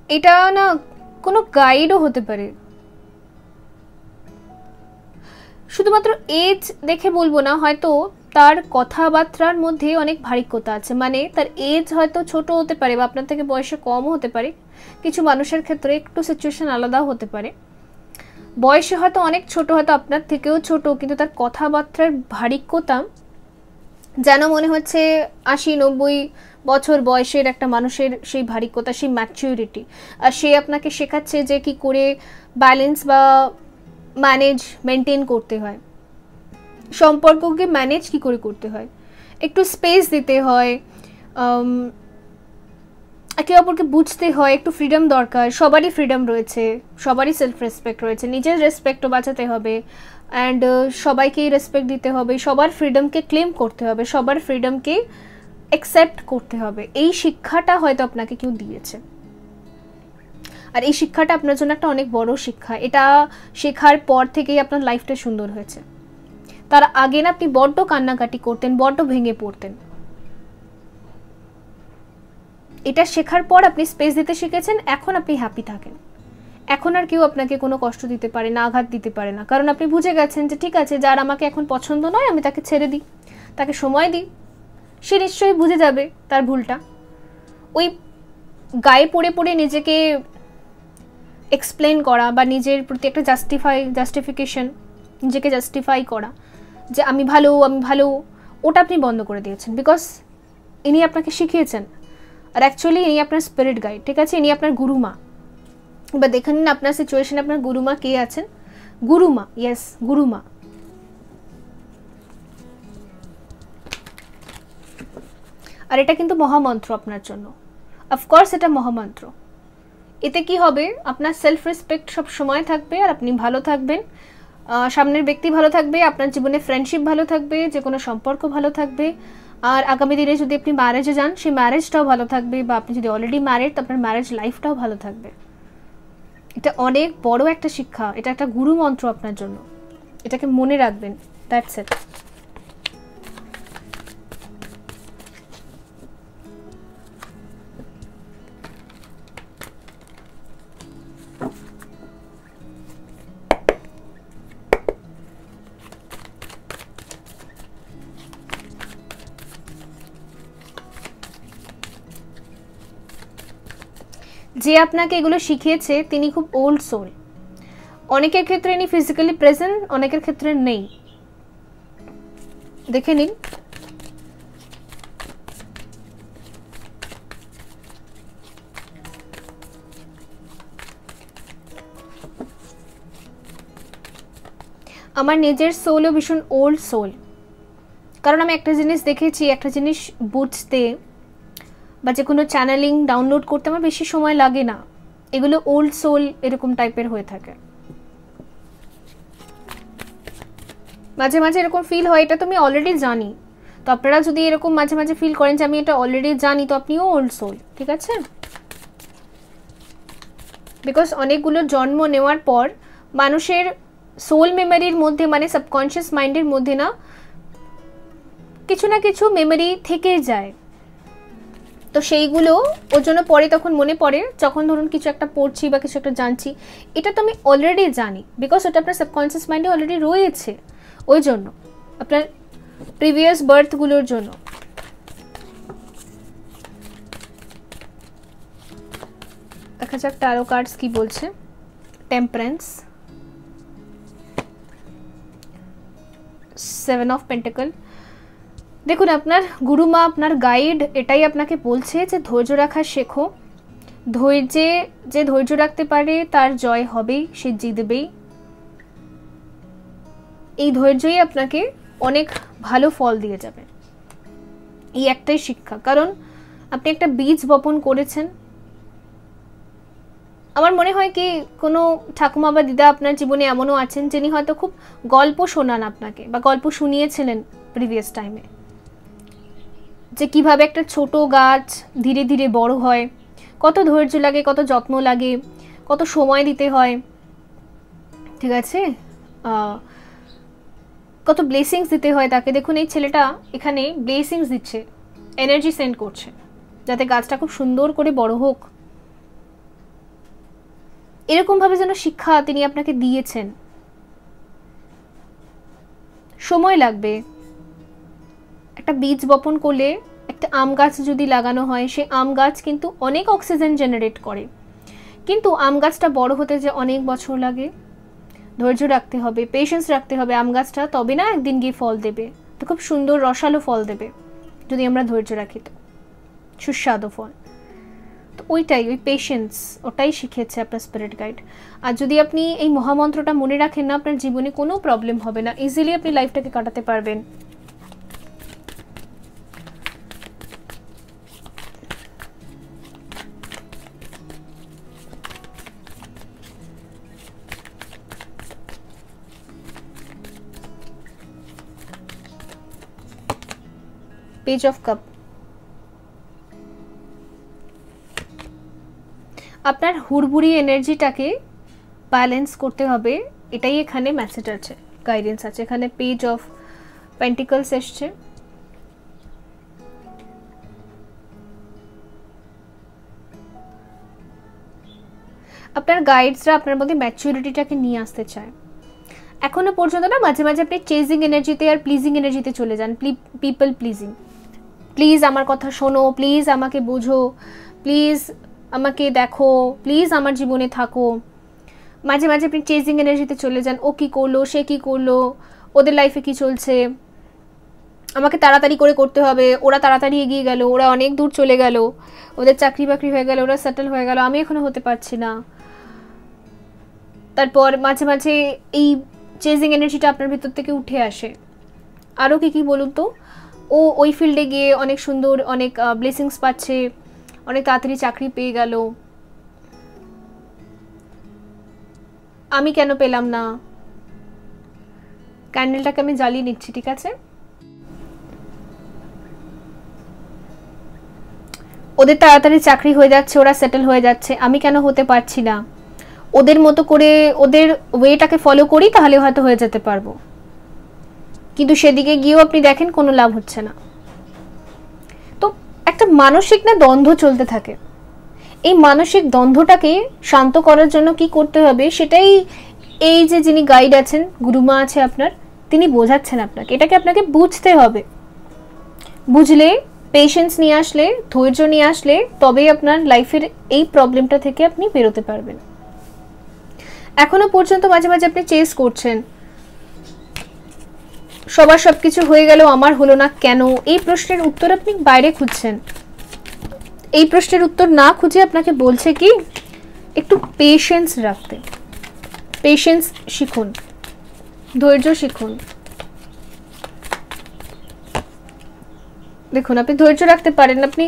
এটা না কোনো গাইডও হতে পারে, শুধুমাত্র এজ দেখে বলবো না, হয়তো তার কথাবার্তার মধ্যে অনেক ভারিক্যতা আছে, মানে তার এজ হয়তো ছোট হতে পারে বা আপনার থেকে বয়সে কমও হতে পারে, কিছু মানুষের ক্ষেত্রে একটু সিচুয়েশন আলাদাও হতে পারে। বয়সে হয়তো অনেক ছোট, হয়তো আপনার থেকেও ছোট, কিন্তু তার কথাবার্তার ভারিক্যতা যেন মনে হচ্ছে 80-90 বছর বয়সের একটা মানুষের সেই ভারিক্যতা, সেই ম্যাচিউরিটি। আর সে আপনাকে শেখাচ্ছে যে কি করে ব্যালেন্স বা ম্যানেজ মেনটেন করতে হয়, সম্পর্ককে ম্যানেজ কি করে করতে হয়, একটু স্পেস দিতে হয়, একে অপরকে বুঝতে হয়, একটু ফ্রিডম দরকার। সবারই ফ্রিডম রয়েছে, সবারই সেলফ রেসপেক্ট রয়েছে, নিজের রেসপেক্টও বাঁচাতে হবে, অ্যান্ড সবাইকেই রেসপেক্ট দিতে হবে, সবার ফ্রিডমকে ক্লেম করতে হবে, সবার ফ্রিডমকে অ্যাকসেপ্ট করতে হবে। এই শিক্ষাটা হয়তো আপনাকে কেউ দিয়েছে, আর এই শিক্ষাটা আপনার জন্য একটা অনেক বড় শিক্ষা। এটা শেখার পর থেকেই আপনার লাইফটা সুন্দর হয়েছে। তার আগে না আপনি বড্ড কান্নাকাটি করতেন, বড্ড ভেঙে পড়তেন। এটা শেখার পর আপনি স্পেস দিতে শিখেছেন, এখন আপনি হ্যাপি থাকেন। এখন আর কেউ আপনাকে কোনো কষ্ট দিতে পারে না, আঘাত দিতে পারে না, কারণ আপনি বুঝে গেছেন যে ঠিক আছে, যার আমাকে এখন পছন্দ নয় আমি তাকে ছেড়ে দিই, তাকে সময় দিই, সে নিশ্চয়ই বুঝে যাবে তার ভুলটা। ওই গায়ে পড়ে পড়ে নিজেকে এক্সপ্লেন করা বা নিজের প্রতি একটা জাস্টিফিকেশন, নিজেকে জাস্টিফাই করা যে আমি ভালো, ওটা আপনি বন্ধ করে দিয়েছেন, বিকজ ইনি আপনাকে শিখিয়েছেন। আর অ্যাকচুয়ালি ইনি আপনার স্পিরিট গাইড, ঠিক আছে, ইনি আপনার গুরুমা। বা দেখে নিন আপনার সিচুয়েশনে আপনার গুরুমা কে আছেন। গুরুমা, ইয়েস, গুরুমা। আর এটা কিন্তু মহামন্ত্র আপনার জন্য, অফকোর্স এটা মহামন্ত্র। এতে কি হবে, আপনার সেলফ রেসপেক্ট সব সময় থাকবে, আর আপনি ভালো থাকবেন, সামনের ব্যক্তি ভালো থাকবে, আপনার জীবনে ফ্রেন্ডশিপ ভালো থাকবে, যে কোনো সম্পর্ক ভালো থাকবে। আর আগামী দিনে যদি আপনি ম্যারেজে যান, সেই ম্যারেজটাও ভালো থাকবে, বা আপনি যদি অলরেডি ম্যারিড তো আপনার ম্যারেজ লাইফটাও ভালো থাকবে। এটা অনেক বড় একটা শিক্ষা, এটা একটা গুরু মন্ত্র আপনার জন্য, এটাকে মনে রাখবেন। That's it. যে আপনাকে এগুলো শিখিয়েছে তিনি খুব ওল্ড সোল। অনেকের ক্ষেত্রে ইনি ফিজিক্যালি প্রেজেন্ট, অনেকের ক্ষেত্রে নেই। দেখে নিন। আমার নিজের সোলও ভীষণ ওল্ড সোল, কারণ আমি একটা জিনিস দেখেছি, একটা জিনিস বুঝতে বা যে কোনো চ্যানেলিং ডাউনলোড করতে আমার বেশি সময় লাগে না। এগুলো ওল্ড সোল এরকম টাইপের হয়ে থাকে। মাঝে মাঝে এরকম ফিল হয় এটা তো আমি অলরেডি জানি। তো আপনারা যদি এরকম মাঝে মাঝে ফিল করেন যে আমি এটা অলরেডি জানি, তো আপনিও ওল্ড সোল, ঠিক আছে। বিকজ অনেকগুলো জন্ম নেওয়ার পর মানুষের সোল মেমোরির মধ্যে, মানে সাবকনশিয়াস মাইন্ডের মধ্যে না কিছু না কিছু মেমোরি থেকে যায়। তো সেইগুলো ওর জন্য পরে তখন মনে পড়ে, যখন ধরুন কিছু একটা পড়ছি বা কিছু একটা জানছি, এটা তো আমি অলরেডি জানি, বিকজ ওটা আপনার সাবকনশিয়াস মাইন্ডে অলরেডি রয়েছে। ওই জন্য আপনার প্রিভিয়াস বার্থগুলোর জন্য। দেখা যাক ট্যারো কার্ডস কি বলছে। Temperance, 7 of pentacle. দেখুন, আপনার গুরুমা, আপনার গাইড এটাই আপনাকে বলছে যে ধৈর্য রাখা শেখো। যে ধৈর্য রাখতে পারে তার জয় হবেই, সে জিতবেই। এই ধৈর্যই আপনাকে অনেক ভালো ফল দিয়ে যাবে। এই একটাই শিক্ষা, কারণ আপনি একটা বীজ বপন করেছেন। আমার মনে হয় কি কোনো ঠাকুমা বা দিদা আপনার জীবনে এমনও আছেন যিনি হয়তো খুব গল্প শোনান আপনাকে, বা গল্প শুনিয়েছিলেন প্রিভিয়াস টাইমে, যে কিভাবে একটা ছোট গাছ ধীরে ধীরে বড় হয়, কত ধৈর্য লাগে, কত যত্ন লাগে, কত সময় দিতে হয়, ঠিক আছে, কত ব্লেসিংস দিতে হয় তাকে। দেখুন এই ছেলেটা এখানে ব্লেসিংস দিচ্ছে, এনার্জি সেন্ড করছে যাতে গাছটা খুব সুন্দর করে বড় হোক। এরকমভাবে যেন শিক্ষা তিনি আপনাকে দিয়েছেন। সময় লাগবে। একটা বীজ বপন করলে, একটা আম গাছ যদি লাগানো হয়, সে আম গাছ কিন্তু অনেক অক্সিজেন জেনারেট করে, কিন্তু আম গাছটা বড় হতে যে অনেক বছর লাগে। ধৈর্য রাখতে হবে, পেশেন্স রাখতে হবে আম গাছটা, তবে না একদিন গিয়ে ফল দেবে। তো খুব সুন্দর রসালো ফল দেবে যদি আমরা ধৈর্য রাখি, তো সুস্বাদু ফল। তো ওইটাই, ওই পেশেন্স, ওটাই শিখিয়েছে আপনার স্পিরিট গাইড। আর যদি আপনি এই মহামন্ত্রটা মনে রাখেন না, আপনার জীবনে কোনো প্রবলেম হবে না, ইজিলি আপনি লাইফটাকে কাটাতে পারবেন। Page of cup. আপনার হুড়বুড়ি এনার্জিটাকে ব্যালেন্স করতে হবে, এটাই এখানে মেসেজ আছে, গাইডেন্স আছে। এখানে পেজ অফ পেন্টিকলস এসছে। আপনার গাইডসরা আপনার মধ্যে ম্যাচুরিটিটাকে নিয়ে আসতে চায়। এখনো পর্যন্ত না মাঝে মাঝে আপনি চেজিং এনার্জিতে আর প্লিজিং এনার্জিতে চলে যান, পিপল প্লিজিং। প্লিজ আমার কথা শোনো, প্লিজ আমাকে বোঝো, প্লিজ আমাকে দেখো, প্লিজ আমার জীবনে থাকো। মাঝে মাঝে আপনি চেজিং এনার্জিতে চলে যান, ও কি করলো, সে কি করলো, ওদের লাইফে কি চলছে, আমাকে তাড়াতাড়ি করে করতে হবে, ওরা তাড়াতাড়ি এগিয়ে গেল, ওরা অনেক দূর চলে গেল, ওদের চাকরি বাকরি হয়ে গেল, ওরা সেটেল হয়ে গেল, আমি এখনো হতে পারছি না। তারপর মাঝে মাঝে এই চেজিং এনার্জিটা আপনার ভিতর থেকে উঠে আসে। আরও কি বলুন তো, ও ওই ফিল্ডে গিয়ে অনেক সুন্দর, অনেক ব্লেসিংস পাচ্ছে, অনেক তাড়াতাড়ি চাকরি পেয়ে গেল, আমি কেন পেলাম না। ক্যান্ডেলটাকে আমি জ্বালিয়ে নিচ্ছি, ঠিক আছে। ওদের তাড়াতাড়ি চাকরি হয়ে যাচ্ছে, ওরা সেটেল হয়ে যাচ্ছে, আমি কেন হতে পারছি না। ওদের মতো করে ওদের ওয়েটাকে ফলো করি, তাহলে হয়তো হয়ে যেতে পারবো, কিন্তু সেদিকে গিয়েও আপনি দেখেন কোনো লাভ হচ্ছে না। তো একটা মানসিক না দ্বন্দ্ব চলতে থাকে। এই মানসিক দ্বন্দ্বটাকে শান্ত করার জন্য কি করতে হবে, সেটাই এই যে যিনি গাইড আছেন, গুরুমা আছে আপনার, তিনি বোঝাচ্ছেন আপনাকে। এটাকে আপনাকে বুঝতে হবে। বুঝলে, পেশেন্স নিয়ে আসলে, ধৈর্য নিয়ে আসলে, তবেই আপনার লাইফের এই প্রবলেমটা থেকে আপনি বেরোতে পারবেন। এখনো পর্যন্ত মাঝে মাঝে আপনি চেস করছেন, সবার সবকিছু হয়ে গেল, আমার হলো না কেন, এই প্রশ্নের উত্তর আপনি বাইরে খুঁজছেন। এই প্রশ্নের উত্তর না খুঁজে আপনাকে বলছে কি একটু পেশেন্স রাখতে। পেশেন্স শিখুন, ধৈর্য শিখুন। দেখুন আপনি ধৈর্য রাখতে পারেন, আপনি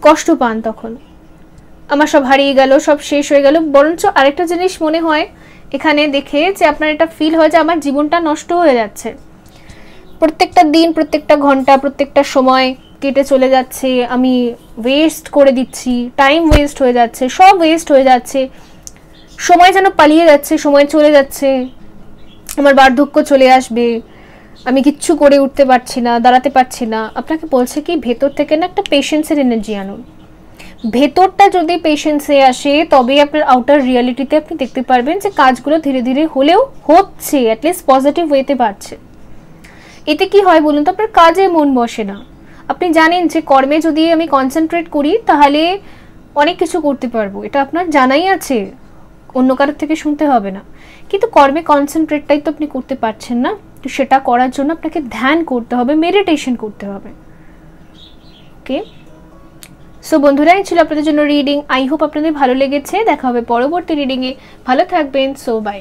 কষ্ট পান, তখন আমার সব হারিয়ে গেল, সব শেষ হয়ে গেল। বরঞ্চ আরেকটা জিনিস মনে হয় এখানে দেখে, যে আপনার এটা ফিল হয় যে আমার জীবনটা নষ্ট হয়ে যাচ্ছে, প্রত্যেকটা দিন, প্রত্যেকটা ঘন্টা, প্রত্যেকটা সময় কেটে চলে যাচ্ছে, আমি ওয়েস্ট করে দিচ্ছি, টাইম ওয়েস্ট হয়ে যাচ্ছে, সব ওয়েস্ট হয়ে যাচ্ছে, সময় যেন পালিয়ে যাচ্ছে, সময় চলে যাচ্ছে, আমার বার্ধক্য চলে আসবে, আমি কিচ্ছু করে উঠতে পারছি না, দাঁড়াতে পারছি না। আপনাকে বলছে কি ভেতর থেকে না একটা পেশেন্সের এনার্জি আনুন। ভেতরটা যদি পেশেন্সে আসে, তবেই আপনার আউটার রিয়ালিটিতে আপনি দেখতে পারবেন যে কাজগুলো ধীরে ধীরে হলেও হচ্ছে, অ্যাটলিস্ট পজিটিভ ওয়েতে বাড়ছে। এতে কি হয় বলুন তো, আপনার কাজে মন বসে না। আপনি জানেন যে কর্মে যদি আমি কনসেন্ট্রেট করি তাহলে অনেক কিছু করতে পারবো, এটা আপনার জানাই আছে, অন্য কারোর থেকে শুনতে হবে না। কিন্তু কর্মে কনসেন্ট্রেটটাই তো আপনি করতে পারছেন না। তো সেটা করার জন্য আপনাকে ধ্যান করতে হবে, মেডিটেশন করতে হবে। ওকে, সো বন্ধুরা, এই ছিল আপনাদের জন্য রিডিং। আই হোপ আপনাদের ভালো লেগেছে। দেখা হবে পরবর্তী রিডিংয়ে। ভালো থাকবেন। So by.